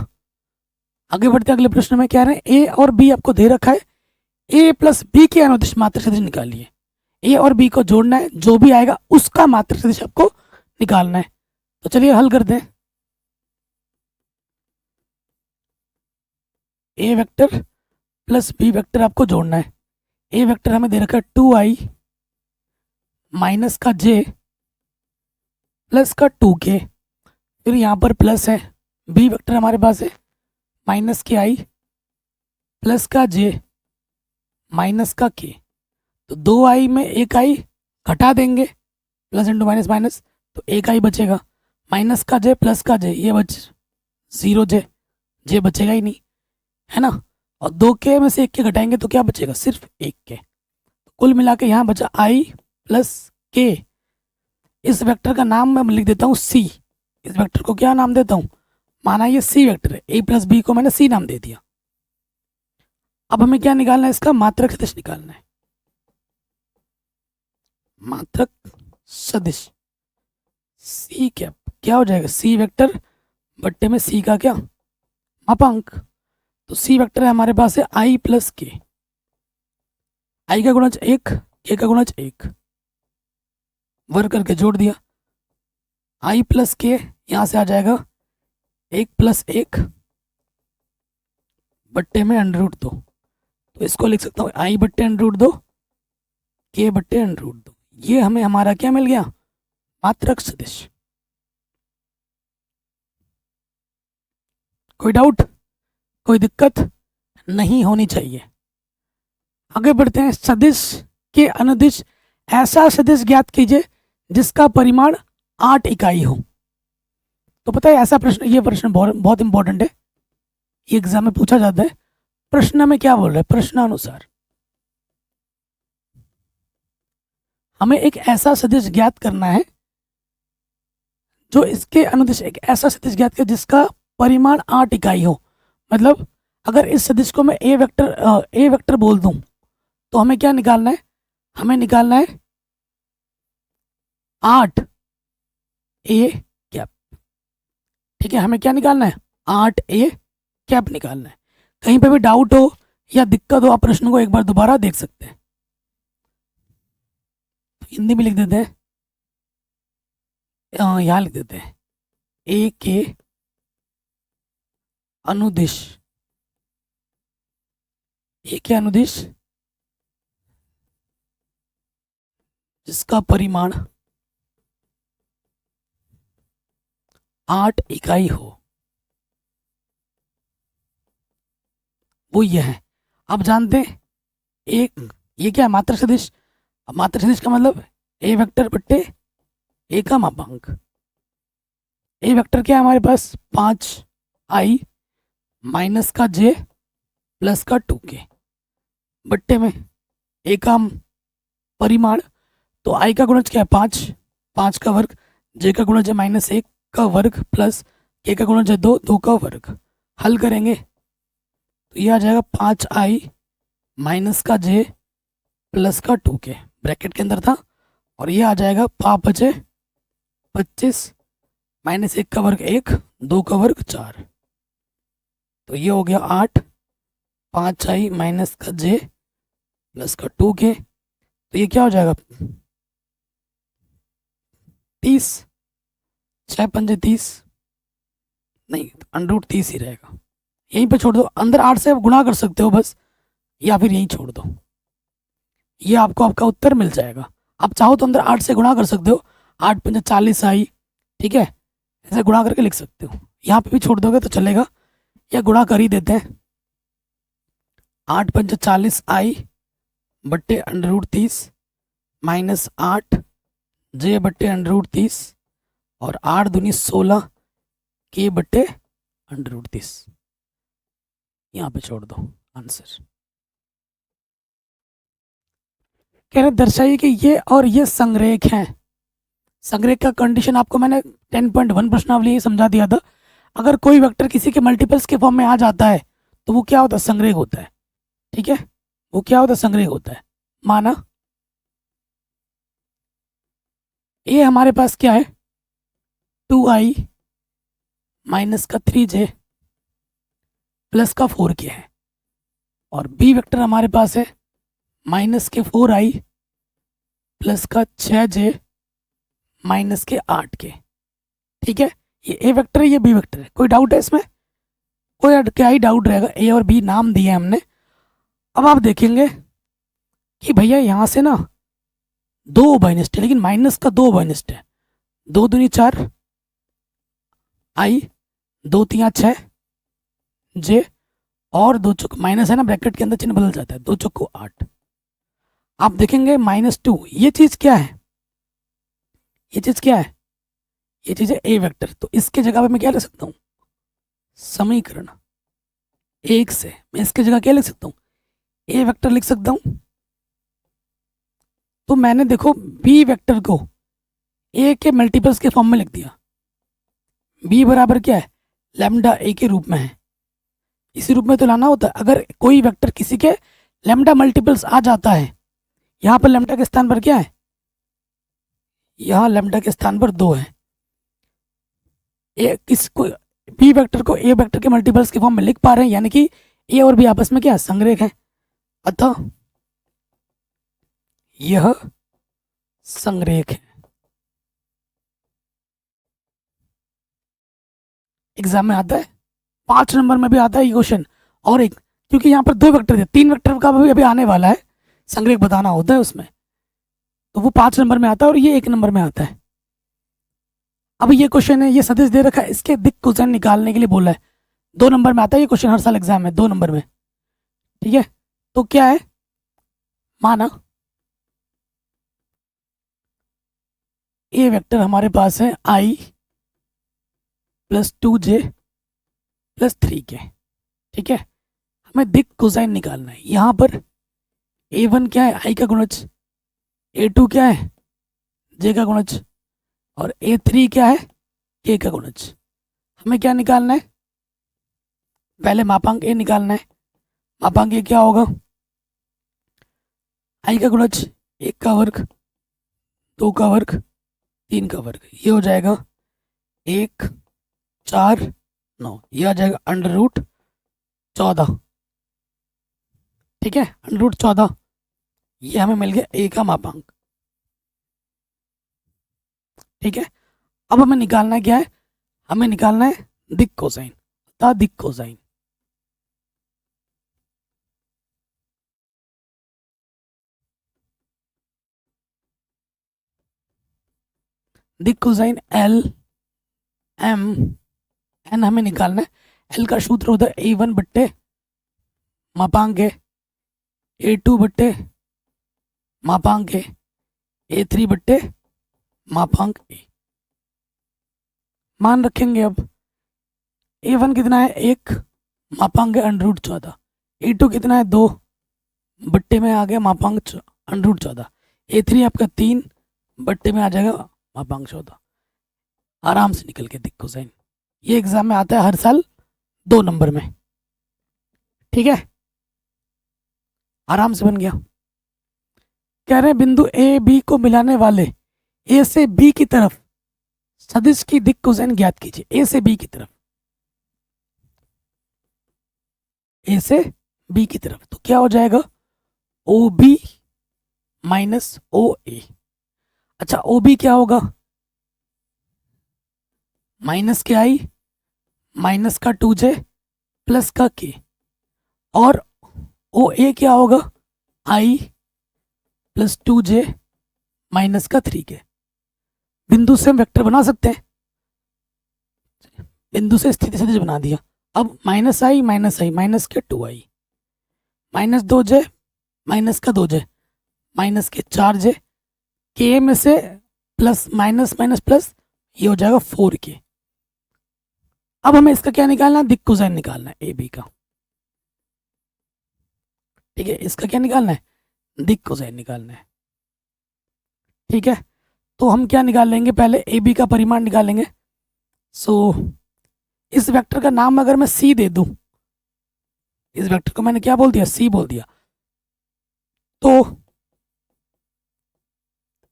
आगे बढ़ते अगले प्रश्न में, क्या रहे हैं ए और बी आपको दे रखा है, ए प्लस बी के अनुदिश मात्रक सदिश निकालिए। ए और बी को जोड़ना है, जो भी आएगा उसका मात्रक सदिश आपको निकालना है। तो चलिए हल करते हैं। ए वेक्टर प्लस बी वेक्टर आपको जोड़ना है। ए वेक्टर हमें दे रखा है 2I माइनस का J प्लस का 2K, फिर यहाँ पर प्लस है। बी वेक्टर हमारे पास है माइनस के I प्लस का J माइनस का K। तो 2I में एक I घटा देंगे, प्लस इंटू माइनस माइनस, तो एक आई बचेगा, माइनस का जे प्लस का जे, ये बच 0 जे, जे बचेगा ही नहीं, है ना। और 2 के में से 1 के घटाएंगे तो क्या बचेगा, सिर्फ 1 के। तो कुल मिला के यहाँ बचा आई प्लस के। इस वेक्टर का नाम मैं लिख देता हूँ सी। इस वेक्टर को क्या नाम देता हूँ, माना ये सी वेक्टर है, ए प्लस बी को मैंने सी नाम दे दिया। अब हमें क्या निकालना है, इसका मात्रक सदिश निकालना है। मात्रक सदिश सी कैप क्या हो जाएगा, सी वेक्टर बट्टे में सी का क्या, मापांक। तो सी वेक्टर है हमारे पास है आई प्लस के, आई का गुणज 1, के का गुणज 1, वर्ग करके जोड़ दिया। आई प्लस के यहाँ से आ जाएगा 1 प्लस 1 बट्टे में √2। तो इसको लिख सकता हूँ आई बट्टे √2, के बट्टे √2। ये हमें हमारा क्या मिल गया, मात्रक सदिश। कोई डाउट, कोई दिक्कत नहीं होनी चाहिए। आगे बढ़ते हैं। सदिश के अनुदिश ऐसा सदिश ज्ञात कीजिए जिसका परिमाण 8 इकाई हो। तो पता है ऐसा प्रश्न, ये प्रश्न बहुत इंपॉर्टेंट है, ये एग्जाम में पूछा जाता है। प्रश्न में क्या बोल रहा है, प्रश्नानुसार हमें एक ऐसा सदिश ज्ञात करना है जो इसके अनुदिश, एक ऐसा सदिश ज्ञात किया जिसका परिमाण 8 इकाई हो। मतलब अगर इस सदिश को मैं ए वेक्टर बोल दूं तो हमें क्या निकालना है, हमें निकालना है 8 ए कैप। ठीक है, हमें क्या निकालना है, 8 ए कैप निकालना है। कहीं पे भी डाउट हो या दिक्कत हो आप प्रश्न को एक बार दोबारा देख सकते हैं। हिंदी में लिख देते हैं, यहाँ लिख देते हैं ए के अनुदिश, ए के अनुदिश जिसका परिमाण 8 इकाई हो, वो ये है। अब जानते हैं एक ये क्या है, मात्रक सदिश। अब मात्रक सदिश का मतलब ए वेक्टर बट्टे ए का मापांक। ए वेक्टर क्या है हमारे पास, 5 आई माइनस का जे प्लस का 2 के बट्टे में ए का परिमाण। तो आई का गुणज क्या है, 5, 5 का वर्ग, जे का गुणज है -1 का वर्ग प्लस के का गुणज है 2, 2 का वर्ग। हल करेंगे तो ये आ जाएगा 5 आई माइनस का जे प्लस का 2 के, ब्रैकेट के अंदर था। और ये आ जाएगा 5 बचे 25, -1 का वर्ग 1, 2 का वर्ग 4। तो ये हो गया 8, 5 आई माइनस का जे प्लस का 2 के। तो ये क्या हो जाएगा 30, 6 पंजे 30, नहीं √30 ही रहेगा। यहीं पे छोड़ दो, अंदर 8 से गुणा कर सकते हो बस, या फिर यहीं छोड़ दो, ये आपको आपका उत्तर मिल जाएगा। आप चाहो तो अंदर 8 से गुणा कर सकते हो, 8 पंजे 40 आई, ठीक है, ऐसे गुणा करके लिख सकते हो। यहाँ पे भी छोड़ दोगे तो चलेगा, या गुणा कर ही देते हैं। 8 पंजे 40 आई बट्टे √30 माइनस 8 जे बट्टे √30 और 8 दूनी 16 के बट्टे √30। यहाँ पे छोड़ दो आंसर। कह रहे दर्शाइए कि ये और ये संरेख हैं। संरेख का कंडीशन आपको मैंने 10.1 प्रश्नावली ही समझा दिया था। अगर कोई वेक्टर किसी के मल्टीपल्स के फॉर्म में आ जाता है तो वो क्या होता है, संरेख होता है। ठीक है, वो क्या होता है, संरेख होता है। माना ये हमारे पास क्या है, 2i माइनस का 3j प्लस का 4k है, और बी वेक्टर हमारे पास है माइनस के 4i प्लस का 6j माइनस के 8k। ठीक है, ये ए वेक्टर है, ये बी वेक्टर है। कोई डाउट है इसमें, कोई क्या ही डाउट रहेगा, ए और बी नाम दिए हमने। अब आप देखेंगे कि भैया यहाँ से ना 2 उभयनिष्ठ है, लेकिन माइनस का 2 उभयनिष्ठ है। 2 दूनी 4 आई, 2 3 6 जे, और 2 चौक माइनस है ना, ब्रैकेट के अंदर चिन्ह बदल जाता है, 2 चौको 8। आप देखेंगे -2, ये चीज क्या है, ये चीज क्या है, ये चीज़ है ए वेक्टर, तो इसके जगह पे मैं क्या लिख सकता हूँ, समीकरण एक से मैं इसके जगह क्या लिख सकता हूँ, ए वेक्टर लिख सकता हूँ। तो मैंने देखो बी वेक्टर को ए के मल्टीपल्स के फॉर्म में लिख दिया। बी बराबर क्या है, लैम्डा ए के रूप में है, इसी रूप में तो लाना होता है। अगर कोई वेक्टर किसी के लैम्डा मल्टीपल्स आ जाता है, यहाँ पर लैम्डा के स्थान पर क्या है, यहाँ लैम्डा के स्थान पर 2 है। ए किस को बी वेक्टर को ए वेक्टर के मल्टीपल्स के फॉर्म में लिख पा रहे हैं, यानी कि ए और बी आपस में क्या है, संग्रेख है, अतः यह संग्रेख है। एग्जाम में आता है, 5 नंबर में भी आता है ये क्वेश्चन। और एक, क्योंकि यहाँ पर 2 वेक्टर थे, 3 वेक्टर का भी अभी आने वाला है, संग्रेख बताना होता है उसमें, तो वो 5 नंबर में आता है और ये 1 नंबर में आता है। अब ये क्वेश्चन है, ये सदिश दे रखा है, इसके दिक् कोसाइन निकालने के लिए बोला है। 2 नंबर में आता है ये क्वेश्चन, हर साल एग्जाम में 2 नंबर में, ठीक है। तो क्या है, माना ए वेक्टर हमारे पास है i plus 2j plus 3k, ठीक है। हमें दिक् कोसाइन निकालना है। यहाँ पर a1 क्या है, i का गुणज, a2 क्या है, j का गुणज, और a3 क्या है, k का गुणज। हमें क्या निकालना है, पहले मापांक a निकालना है। मापांक a क्या होगा, i का गुणज 1 का वर्ग, 2 का वर्ग, 3 का वर्ग, ये हो जाएगा 1 4 9, ये आ जाएगा √14, ठीक है, √14। ये हमें मिल गया a का मापांक, ठीक है। अब हमें निकालना है क्या है, हमें निकालना है दिक् कोसाइन, अतः दिक् कोसाइन दिक् कोसाइन एल एम एन हमें निकालना है। एल का सूत्र होता है a1 बट्टे मापांक है, a2 बट्टे मापांक है, a3 बट्टे मापांक ए। मान रखेंगे अब, a1 कितना है 1, मापांक है √14, a2 कितना है 2, बट्टे में आ गया मापांक √14, a3 आपका 3, बट्टे में आ जाएगा मापांक 14। आराम से निकल के दिक् कोसाइन, ये एग्जाम में आता है हर साल 2 नंबर में, ठीक है, आराम से बन गया। कह रहे हैं बिंदु ए बी को मिलाने वाले ए से बी की तरफ सदिश की दिक् कोसाइन ज्ञात कीजिए। ए से बी की तरफ, ए से बी की तरफ, तो क्या हो जाएगा, ओ बी माइनस ओ ए। अच्छा, ओ बी क्या होगा, माइनस के आई माइनस का 2j प्लस का k, और ओ ए क्या होगा, i प्लस 2j माइनस का 3k। बिंदु से हम वेक्टर बना सकते हैं, बिंदु से स्थिति सदिश बना दिया। अब माइनस i माइनस के 2i, माइनस 2j माइनस का 2j माइनस के 4j, k में से प्लस माइनस माइनस प्लस, ये हो जाएगा 4k। अब हमें इसका क्या निकालना है, दिक् कोसाइन निकालना है ए बी का, ठीक है। इसका क्या निकालना है, दिक् कोसाइन निकालना है, ठीक है। तो हम क्या निकाल लेंगे, पहले ए बी का परिमाण निकालेंगे। सो इस वेक्टर का नाम अगर मैं सी दे दूं, इस वेक्टर को मैंने क्या बोल दिया, सी बोल दिया, तो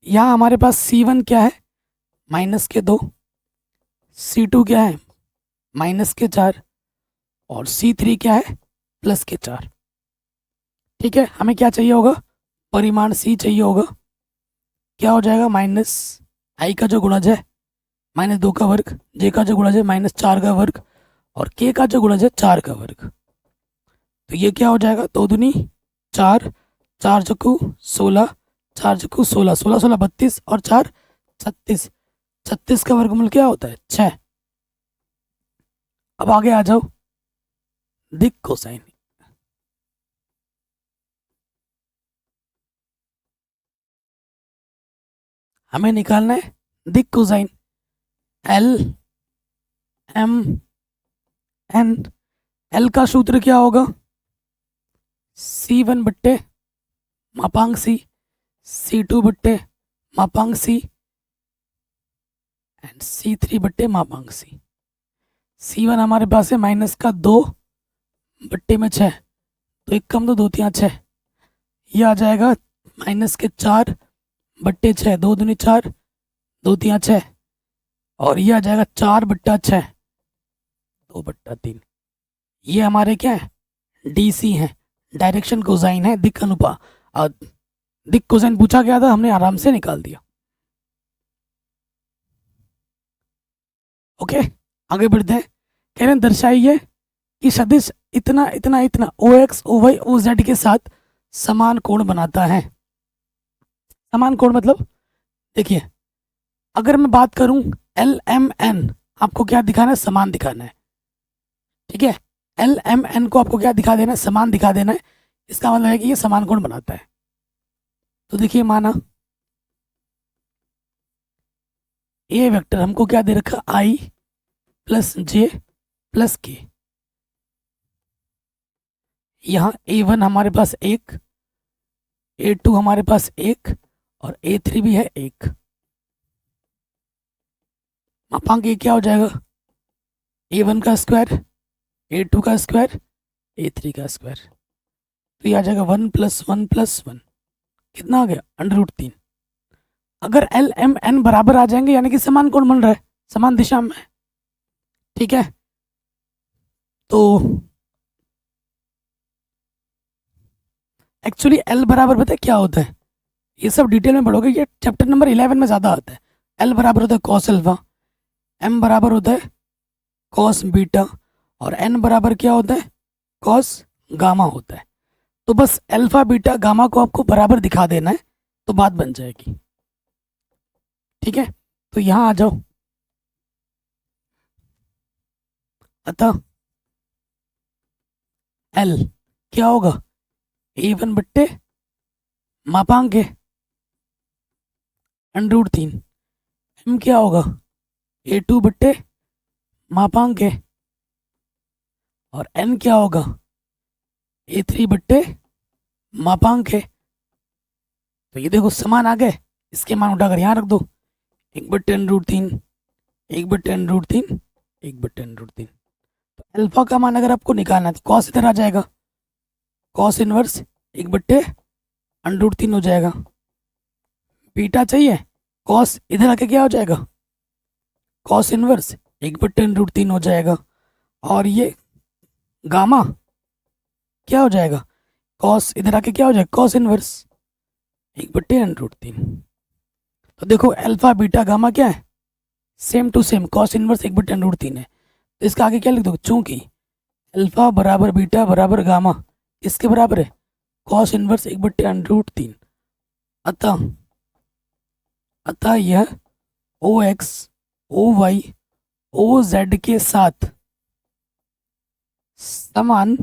यहाँ हमारे पास C1 क्या है, माइनस के 2, C2 क्या है, माइनस के 4, और C3 क्या है, प्लस के 4, ठीक है। हमें क्या चाहिए होगा, परिमाण C चाहिए होगा। क्या हो जाएगा, माइनस i का जो गुणज है -2 का वर्ग, j का जो गुणज है -4 का वर्ग, और k का जो गुणज है 4 का वर्ग। तो ये क्या हो जाएगा, 2 दूनी 4, 4 चौकू 16, 4 चौकू 16, 16 16 32, और 4 36, 36 का वर्गमूल क्या होता है, 6। अब आगे आ जाओ, दिक् कोसाइन, हमें निकालना है दिक् cosine L M N, L का सूत्र क्या होगा, C1 बट्टे मापांक C, C2 बट्टे मापांक C एंड C3 बट्टे मापांक C। C1 हमारे पास है माइनस का 2 बट्टे में 6, तो एक कम 2 2 3 6, ये आ जाएगा माइनस के 4 बट्टे 6, 2 दूनी 4, 2 3 6, और ये आ जाएगा 4 बट्टा 6, 2 बट्टा 3। ये हमारे क्या है, DC है, डायरेक्शन कोसाइन है, दिक् अनुपात, दिक् कोसाइन पूछा गया था, हमने आराम से निकाल दिया। ओके, आगे बढ़ते हैं। कह रहे हैं दर्शाइए कि सदिश इतना इतना इतना OX OY OZ के साथ समान कोण बनाता है। समान कोण मतलब देखिए, अगर मैं बात करूं LMN, आपको क्या दिखाना है, समान दिखाना है, ठीक है। LMN को आपको क्या दिखा देना है, समान दिखा देना है। इसका मतलब है कि ये समान कोण बनाता है। तो देखिए, माना ए वेक्टर हमको क्या दे रखा, I plus J plus K। यहाँ A1 हमारे पास 1, A2 हमारे पास 1 और A3 भी है 1। मापांक ये क्या हो जाएगा, A1 का स्क्वायर, A2 का स्क्वायर, A3 का स्क्वायर। तो ये आ जाएगा 1 + 1 + 1, कितना आ गया, √3। अगर LMN बराबर आ जाएंगे यानी कि समान कोण बन रहा है, समान दिशा में, ठीक है। तो एक्चुअली L बराबर पता है क्या होता है, ये सब डिटेल में पढ़ोगे, ये चैप्टर नंबर 11 में ज़्यादा आता है। L बराबर होता है cos अल्फा, M बराबर होता है cos बीटा, और N बराबर क्या होता है, cos गामा होता है। तो बस अल्फा बीटा गामा को आपको बराबर दिखा देना है, तो बात बन जाएगी, ठीक है। तो यहाँ आ जाओ, अतः L क्या होगा, A1 बट्टे मापांक है √3, M क्या होगा, A2 बट्टे मापांक है, और N क्या होगा, A3 बट्टे मापांक है। तो ये देखो समान आ गए, इसके मान उठाकर यहाँ रख दो, 1 बट्टे √3, 1 बट्टे √3, 1 बट्टे √3। तो अल्फा का मान अगर आपको निकालना है तो कॉस इधर आ जाएगा, कॉस इनवर्स 1 बट्टे √3 हो जाएगा। बीटा चाहिए, कॉस इधर आके क्या हो जाएगा, कॉस इनवर्स 1 बट्टे √3 हो जाएगा। और ये गामा क्या हो जाएगा, कॉस इधर आके क्या हो जाएगा, कॉस इनवर्स 1 बट्टे √3। तो देखो अल्फा बीटा गामा क्या है, same to same, cos inverse 1 बट्टे √3 है। तो इसका आगे क्या लिख दो, चूंकि अल्फा बराबर बीटा बराबर गामा इसके बराबर है, कॉस इनवर्स 1 बट्टे √3। अतः यह OX OY OZ के साथ समान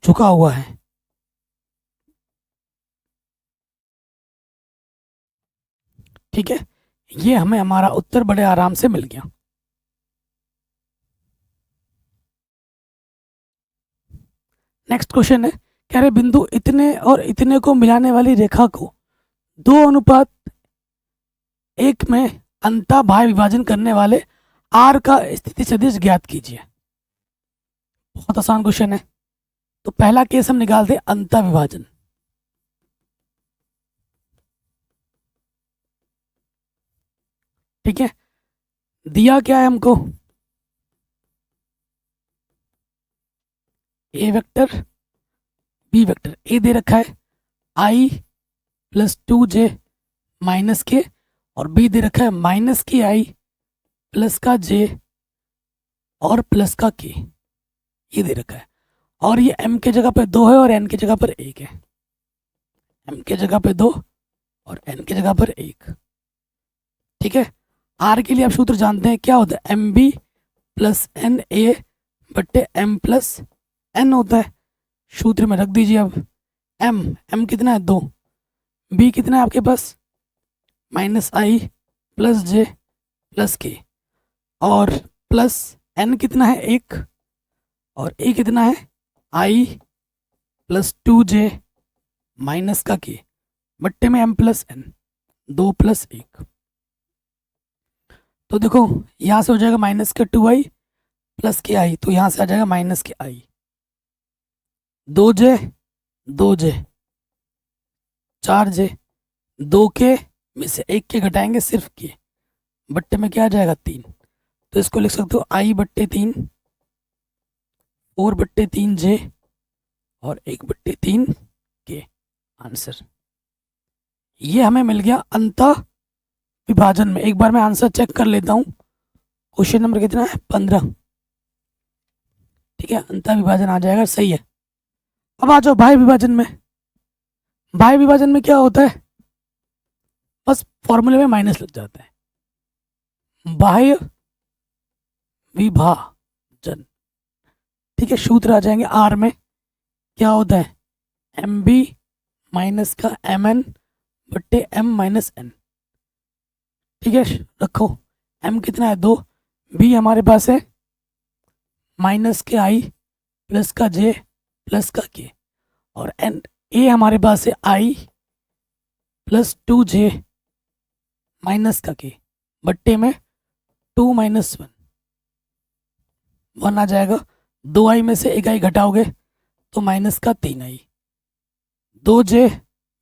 झुका हुआ है। ठीक है, ये हमें हमारा उत्तर बड़े आराम से मिल गया। नेक्स्ट क्वेश्चन है, कह रहे बिंदु इतने और इतने को मिलाने वाली रेखा को 2:1 में अंतः भाग विभाजन करने वाले R का स्थिति सदिश ज्ञात कीजिए। बहुत आसान क्वेश्चन है। तो पहला केस हम निकालते हैं अंतः विभाजन। ठीक है, दिया क्या है हमको, ए वेक्टर बी वेक्टर। ए दे रखा है I + 2j - k, और बी दे रखा है -ki प्लस का j और प्लस का k, ये दे रखा है। और ये m के जगह पे 2 है और n की जगह पर 1 है। m के जगह पे 2 और n की जगह पर 1। ठीक है, r के लिए आप सूत्र जानते हैं, क्या होता है, mb + na बट्टे m + n होता है। सूत्र में रख दीजिए। अब m कितना है, 2, b कितना है आपके पास, -i प्लस जे प्लस के, और प्लस एन कितना है 1, और ए कितना है आई प्लस 2j माइनस का के, बट्टे में m प्लस एन, 2 प्लस 1। तो देखो यहाँ से हो जाएगा माइनस के 2i प्लस के आई, तो यहाँ से आ जाएगा माइनस के आई, 2j 2j 4j, 2 के में से 1 के घटाएंगे सिर्फ के, बट्टे में क्या आ जाएगा 3। तो इसको लिख सकते हो i बट्टे 3, 4 बट्टे 3j और 1 बट्टे 3 के। आंसर ये हमें मिल गया अंत विभाजन में। एक बार मैं आंसर चेक कर लेता हूँ। क्वेश्चन नंबर कितना है 15, ठीक है, अंत विभाजन आ जाएगा, सही है। अब आ जाओ बाह्य विभाजन में। बाह्य विभाजन में क्या होता है, बस फॉर्मूले में माइनस लग जाता है। बाह्य विभाजन, ठीक है, सूत्र आ जाएंगे आर में, क्या होता है एम बी माइनस का एम एन बट्टे एम माइनस एन, ठीक है। रखो एम कितना है 2, बी हमारे पास है माइनस के आई प्लस का जे प्लस का के, और एन ए हमारे पास है आई प्लस 2j माइनस का के, बट्टे में 2 माइनस 1, 1 आ जाएगा। 2i में से 1i घटाओगे तो माइनस का 3i, 2j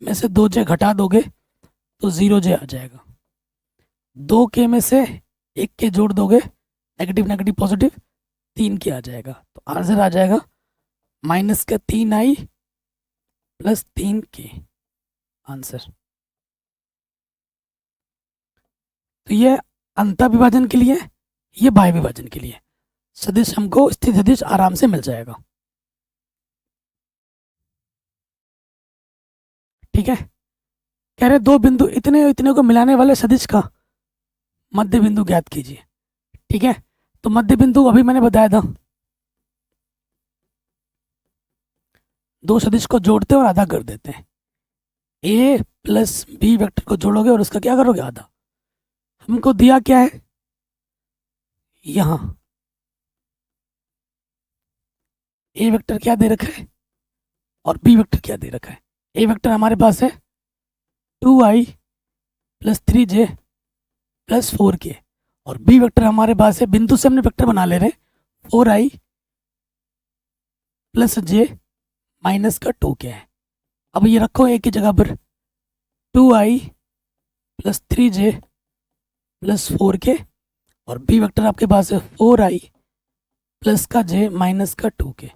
में से 2j घटा दोगे तो 0j आ जाएगा। 2k में से 1 के जोड़ दोगे, नेगेटिव नेगेटिव पॉजिटिव, 3 के आ जाएगा। तो आंसर आ जाएगा माइनस का 3i प्लस 3k, आंसर। तो ये अंत विभाजन के लिए, ये बाह्य विभाजन के लिए सदिश हमको स्थिर सदिश आराम से मिल जाएगा, ठीक है। कह रहे दो बिंदु इतने इतने को मिलाने वाले सदिश का मध्य बिंदु ज्ञात कीजिए, ठीक है। तो मध्य बिंदु अभी मैंने बताया था, दो सदिश को जोड़ते हैं और आधा कर देते हैं। ए प्लस बी वेक्टर को जोड़ोगे और उसका क्या करोगे आधा। हमको दिया क्या है, यहां ए वेक्टर क्या दे रखा है और बी वेक्टर क्या दे रखा है। ए वेक्टर हमारे पास है 2i plus 3j plus 4k, और बी वेक्टर हमारे पास है, बिंदु से हमने वेक्टर बना ले रहे हैं, 4i प्लस j माइनस का 2k है। अब ये रखो एक की जगह पर, 2i plus 3j plus 4k, और बी वेक्टर आपके पास है 4i प्लस का j माइनस का 2k।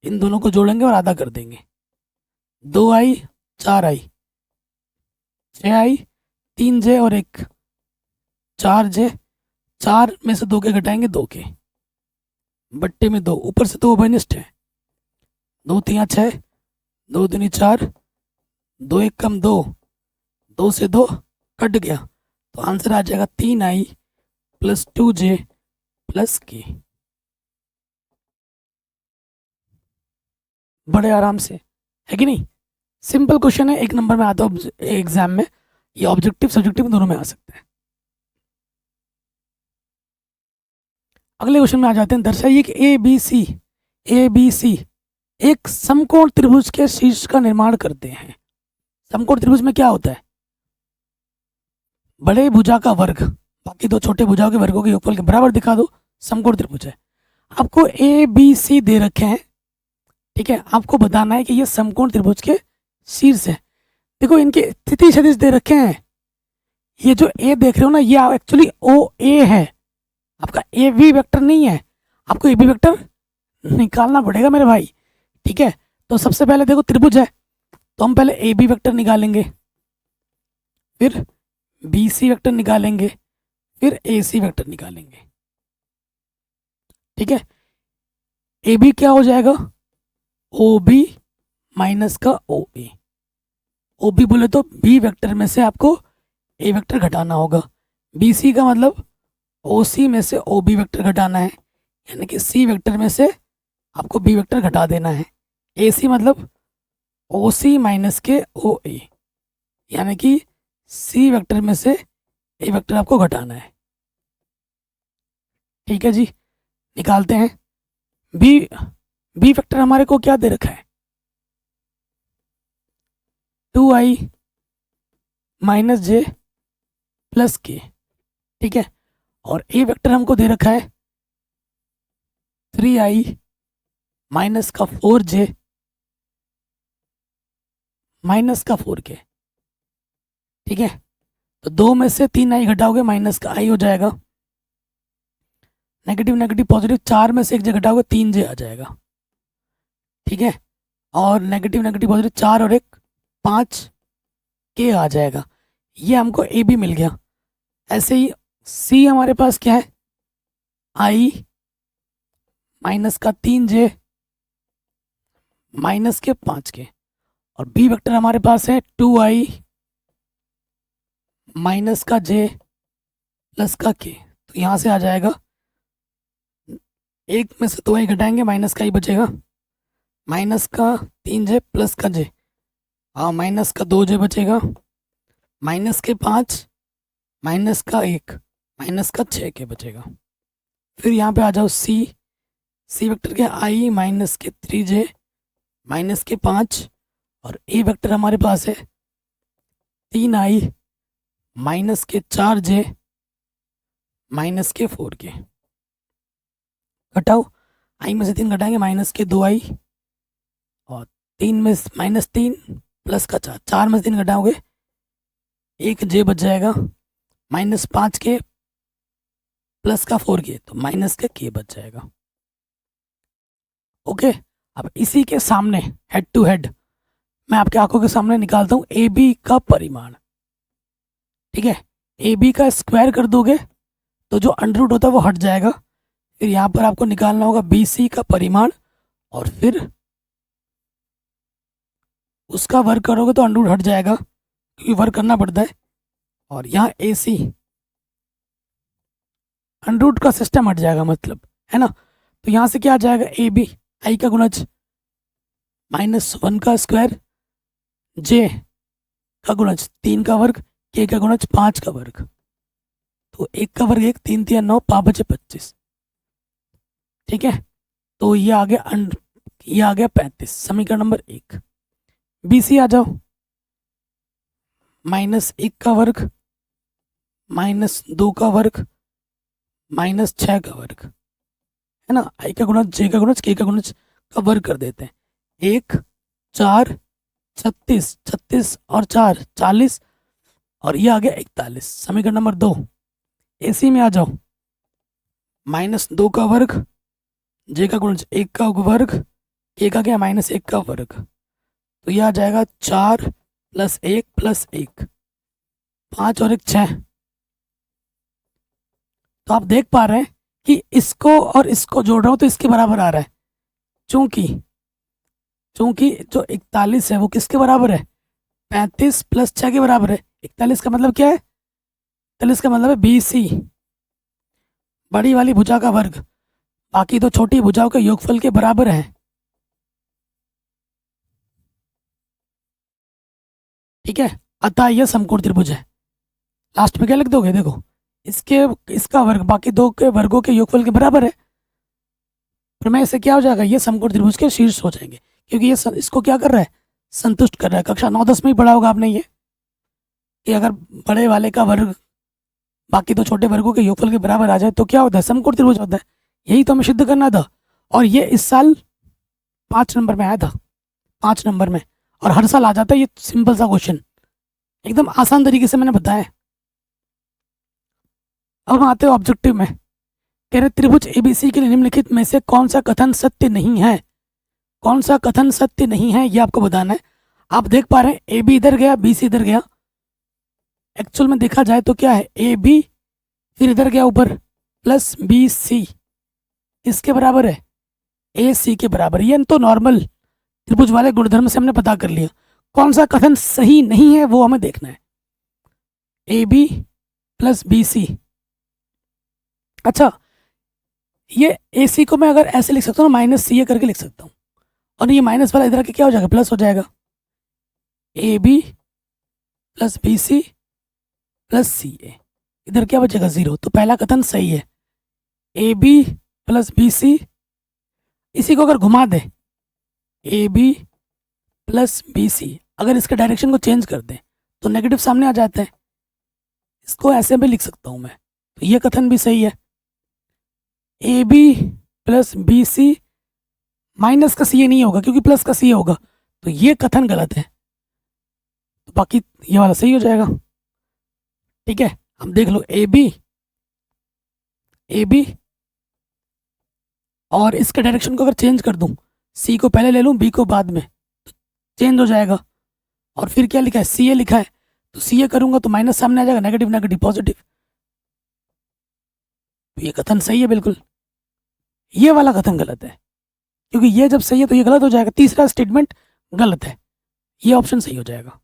इन दोनों को जोड़ेंगे और आधा कर देंगे, 2i 4i 6i 3j और 1 4j, 4 में से 2 के घटाएंगे 2k, बट्टे में 2, ऊपर से 2 अनिष्ट है, 2 3 6, 2 दूनी 4, 2 1 कम 2, 2 से 2 कट गया, तो आंसर आ जाएगा 3i plus 2j plus k। बड़े आराम से है कि नहीं, सिंपल क्वेश्चन है, 1 नंबर में आता है एग्जाम में, ये ऑब्जेक्टिव सब्जेक्टिव दोनों में आ सकता है। अगले क्वेश्चन में आ जाते हैं। दर्शाइए कि ए बी सी एक समकोण त्रिभुज के शीर्ष का निर्माण करते हैं। समकोण त्रिभुज में क्या होता है, बड़े भुजा का वर्ग बाकी दो छोटे भुजाओं के वर्गों के योगफल के बराबर दिखा दो, समकोण त्रिभुज है। आपको ए बी सी दे रखे हैं, ठीक है, आपको बताना है कि ये समकोण त्रिभुज के शीर्ष है। देखो इनके स्थिति सदिश दे रखे हैं, ये जो ए देख रहे हो ना, ये एक्चुअली ओ ए है, आपका ए बी वेक्टर नहीं है। आपको ए बी वेक्टर निकालना पड़ेगा मेरे भाई, ठीक है। तो सबसे पहले देखो त्रिभुज है, तो हम पहले ए बी वेक्टर निकालेंगे, फिर बी सी वेक्टर निकालेंगे, फिर ए सी वेक्टर निकालेंगे, ठीक है। ए बी क्या हो जाएगा, ओ बी माइनस का ओ ए। ओ बी बोले तो बी वेक्टर में से आपको ए वेक्टर घटाना होगा, बी सी का मतलब ओ सी में से ओ बी वेक्टर घटाना है, यानी कि सी वेक्टर में से आपको बी वेक्टर घटा देना है। ए सी मतलब ओ सी माइनस के ओ ए, यानी कि सी वेक्टर में से ए वेक्टर आपको घटाना है। ठीक है जी, निकालते हैं। बी बी वेक्टर हमारे को क्या दे रखा है, 2i माइनस जे प्लस के। ठीक है, और ए वेक्टर हमको दे रखा है 3i माइनस का 4j माइनस का 4k। ठीक है, तो 2 में से 3i घटाओगे माइनस का i हो जाएगा, नेगेटिव नेगेटिव पॉजिटिव, 4 में से 1 j घटाओगे 3j आ जाएगा। ठीक है, और नेगेटिव नेगेटिव पॉजिटिव 4 और 1 5k आ जाएगा। ये हमको ए बी मिल गया। ऐसे ही सी हमारे पास क्या है, i माइनस का 3j माइनस के 5k, और बी वेक्टर हमारे पास है 2i माइनस का j प्लस का k। तो यहाँ से आ जाएगा, एक में से 2i घटाएंगे माइनस का ही बचेगा, माइनस का 3j प्लस का j, हाँ माइनस का 2j बचेगा, माइनस के 5 माइनस का 1 माइनस का 6k बचेगा। फिर यहाँ पे आ जाओ सी वेक्टर के i माइनस के 3j माइनस के 5, और ए वेक्टर हमारे पास है 3i माइनस के 4j माइनस के 4k। घटाओ, i में से 3 घटाएंगे माइनस के 2i, और 3 में माइनस 3 प्लस का 4, 4 में से 3 घटाओगे 1j बच जाएगा, माइनस 5k प्लस का 4k, तो माइनस का k बच जाएगा। ओके, अब इसी के सामने हेड टू हेड मैं आपके आंखों के सामने निकालता हूँ ए बी का परिमाण। ठीक है, ए बी का स्क्वायर कर दोगे तो जो अंडर रूट होता है वो हट जाएगा। फिर यहाँ पर आपको निकालना होगा बी सी का परिमाण, और फिर उसका वर्ग करोगे तो अंडर रूट हट जाएगा क्योंकि वर्ग करना पड़ता है। और यहाँ ए सी अंडर रूट का सिस्टम हट जाएगा, मतलब है ना। तो यहाँ से क्या आ जाएगा, ए बी आई का गुणज -1 का स्क्वायर, जे का गुणज 3 का वर्ग, के का गुणज 5 का वर्ग। तो 1 का वर्ग 1, 3 3 9, 5 बचे 25। ठीक है, तो ये आ गया 35, समीकरण नंबर 1। बी सी आ जाओ, -1 का वर्ग -2 का वर्ग -6 का वर्ग, है ना। आई का गुणज, जे का गुणज, के का गुणज का वर्ग कर देते हैं। 1 4 36, 36 और 4 40, और ये आ गया 41, समीकरण नंबर 2। एसी में आ जाओ, -2 का वर्ग, जे का गुणज 1 का वर्ग, के का क्या -1 का वर्ग, तो ये आ जाएगा 4 + 1 + 1, 5 और 1 6। तो आप देख पा रहे हैं कि इसको और इसको जोड़ रहा हूं तो इसके बराबर आ रहा है, चूंकि जो 41 है वो किसके बराबर है, 35 + 6 के बराबर है। 41 का मतलब क्या है, 41 का मतलब है बी सी, बड़ी वाली भुजा का वर्ग, बाकी दो छोटी भुजाओं के योगफल के बराबर है। ठीक है, अतः यह समकोण त्रिभुज है। लास्ट में क्या लिख दोगे, देखो इसका वर्ग बाकी दो के वर्गों के योगफल के बराबर है। प्रमेय से क्या हो जाएगा, ये समकोण त्रिभुज के शीर्ष हो जाएंगे, क्योंकि ये इसको क्या कर रहा है, संतुष्ट कर रहा है। कक्षा 9-10 में ही पढ़ा होगा आपने ये, कि अगर बड़े वाले का वर्ग बाकी दो छोटे वर्गों के योगफल के बराबर आ जाए तो क्या होता है, समकोण त्रिभुज होता है। यही तो हमें सिद्ध करना था, और ये इस साल 5 नंबर में आया था, 5 नंबर में, और हर साल आ जाता है ये सिंपल सा क्वेश्चन, एकदम आसान तरीके से मैंने बताया। अब हम आते हैं ऑब्जेक्टिव में। कह रहे त्रिभुज एबीसी के लिए निम्नलिखित में से कौन सा कथन सत्य नहीं है, कौन सा कथन सत्य नहीं है ये आपको बताना है। आप देख पा रहे हैं ए बी इधर गया, बी सी इधर गया। एक्चुअल में देखा जाए तो क्या है, ए बी फिर इधर गया ऊपर प्लस बी सी इसके बराबर है, ए सी के बराबर। ये तो नॉर्मल त्रिभुज वाले गुणधर्म से हमने पता कर लिया। कौन सा कथन सही नहीं है वो हमें देखना है, A B plus B C. अच्छा, ये ए सी को मैं अगर ऐसे लिख सकता हूँ, माइनस सी ए करके लिख सकता हूँ, और ये माइनस वाला इधर के क्या हो जाएगा, प्लस हो जाएगा। A B plus B C plus C A, इधर क्या बचेगा 0। तो पहला कथन सही है, A B plus B C. इसी को अगर घुमा दे, A B plus B C, अगर इसके डायरेक्शन को चेंज कर दें तो नेगेटिव सामने आ जाता है। इसको ऐसे भी लिख सकता हूँ मैं, तो ये कथन भी सही है। A B plus B C, minus का सी नहीं होगा क्योंकि प्लस का सी होगा, तो ये कथन गलत है। तो बाकी ये वाला सही हो जाएगा। ठीक है, अब देख लो ए बी और इसके डायरेक्शन को अगर चेंज कर दूं, सी को पहले ले लूं बी को बाद में, तो चेंज हो जाएगा। और फिर क्या लिखा है, सी ए लिखा है, तो सी ए करूंगा तो माइनस सामने आ जाएगा, नेगेटिव नेगेटिव पॉजिटिव। तो ये कथन सही है बिल्कुल। ये वाला कथन गलत है क्योंकि ये जब सही है तो ये गलत हो जाएगा। तीसरा स्टेटमेंट गलत है, ये ऑप्शन सही हो जाएगा।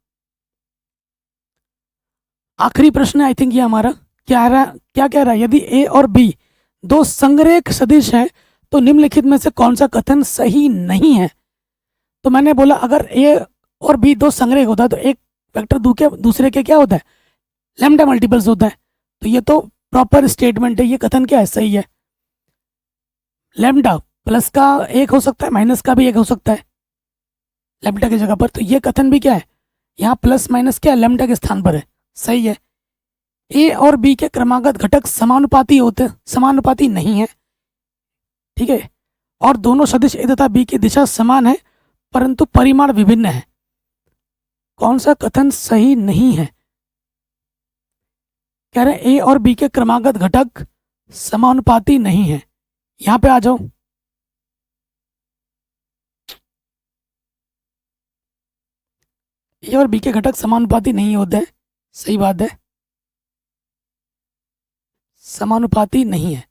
आखिरी प्रश्न है आई थिंक ये हमारा। क्या कह रहा है, यदि ए और बी दो संरेख सदिश हैं तो निम्नलिखित में से कौन सा कथन सही नहीं है। तो मैंने बोला अगर ए और बी दो संरेख होता है तो एक वेक्टर दूसरे के क्या होता है, लैम्डा मल्टीपल्स होता है। तो ये तो प्रॉपर स्टेटमेंट है, ये कथन क्या है, सही है। लैम्डा प्लस का एक हो सकता है, माइनस का भी एक हो सकता है लैम्डा की जगह पर। तो ये कथन भी क्या है, यहाँ प्लस माइनस क्या है, लैम्डा के स्थान पर है, सही है। ए और बी के क्रमागत घटक समानुपाती नहीं है, ठीक है। और दोनों सदिश ए तथा बी की दिशा समान है परंतु परिमाण विभिन्न है। कौन सा कथन सही नहीं है, कह रहे ए और बी के क्रमागत घटक समानुपाती नहीं है। यहां पे आ जाओ, ए और बी के घटक समानुपाती नहीं होते हैं, सही बात है, समानुपाती नहीं है।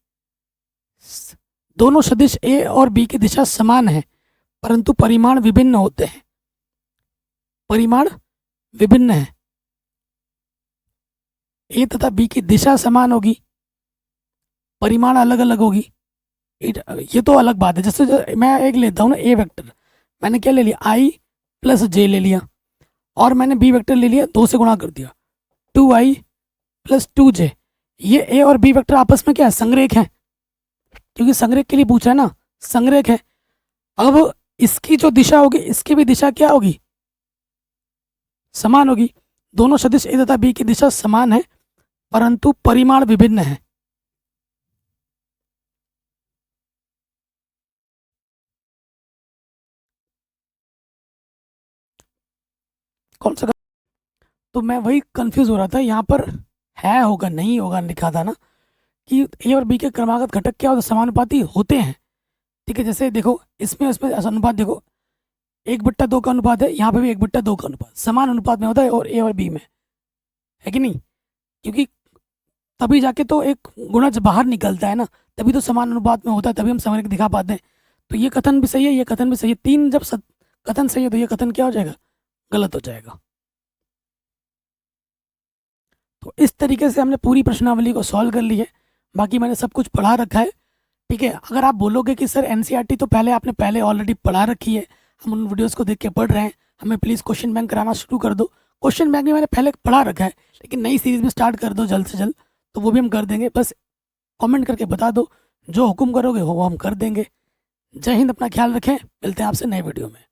दोनों सदिश ए और बी की दिशा समान है परंतु परिमाण विभिन्न होते हैं, परिमाण विभिन्न है। ए तथा बी की दिशा समान होगी, परिमाण अलग अलग होगी, ये तो अलग बात है। जैसे मैं एक लेता हूँ ना ए वेक्टर, मैंने क्या ले लिया, आई प्लस जे ले लिया, और मैंने बी वेक्टर ले लिया, 2 से गुणा कर दिया, 2i प्लस 2j। ये ए और बी वेक्टर आपस में क्या है, संरेख है, क्योंकि संरेख के लिए पूछा है ना, संरेख है। अब इसकी जो दिशा होगी इसकी भी दिशा क्या होगी, समान होगी। दोनों सदिश ए तथा बी की दिशा समान है परंतु परिमाण विभिन्न है। कौन सा, तो मैं वही कंफ्यूज हो रहा था, यहाँ पर है होगा नहीं होगा लिखा था ना, कि ए और बी के क्रमागत घटक क्या होते, समानुपाती होते हैं, ठीक है। जैसे देखो इसमें अनुपात देखो 1/2 का अनुपात है, यहाँ पे भी 1/2 का अनुपात समान अनुपात में होता है और ए और बी में, है कि नहीं, क्योंकि तभी जाके तो एक गुणज बाहर निकलता है ना, तभी तो समान अनुपात में होता है, तभी हम समरेख दिखा पाते हैं। तो ये कथन भी सही है, ये कथन भी सही है। 3 जब कथन सही है तो ये कथन क्या हो जाएगा, गलत हो जाएगा। तो इस तरीके से हमने पूरी प्रश्नावली को सॉल्व कर ली है, बाकी मैंने सब कुछ पढ़ा रखा है, ठीक है। अगर आप बोलोगे कि सर एनसीईआरटी तो आपने ऑलरेडी पढ़ा रखी है, हम उन वीडियोस को देख के पढ़ रहे हैं, हमें प्लीज़ क्वेश्चन बैंक कराना शुरू कर दो। क्वेश्चन बैंक भी मैंने पहले पढ़ा रखा है, लेकिन नई सीरीज भी स्टार्ट कर दो जल्द से जल्द, तो वो भी हम कर देंगे। बस कमेंट करके बता दो, जो हुक्म करोगे वो हम कर देंगे। जय हिंद, अपना ख्याल रखें, मिलते हैं आपसे नए वीडियो में।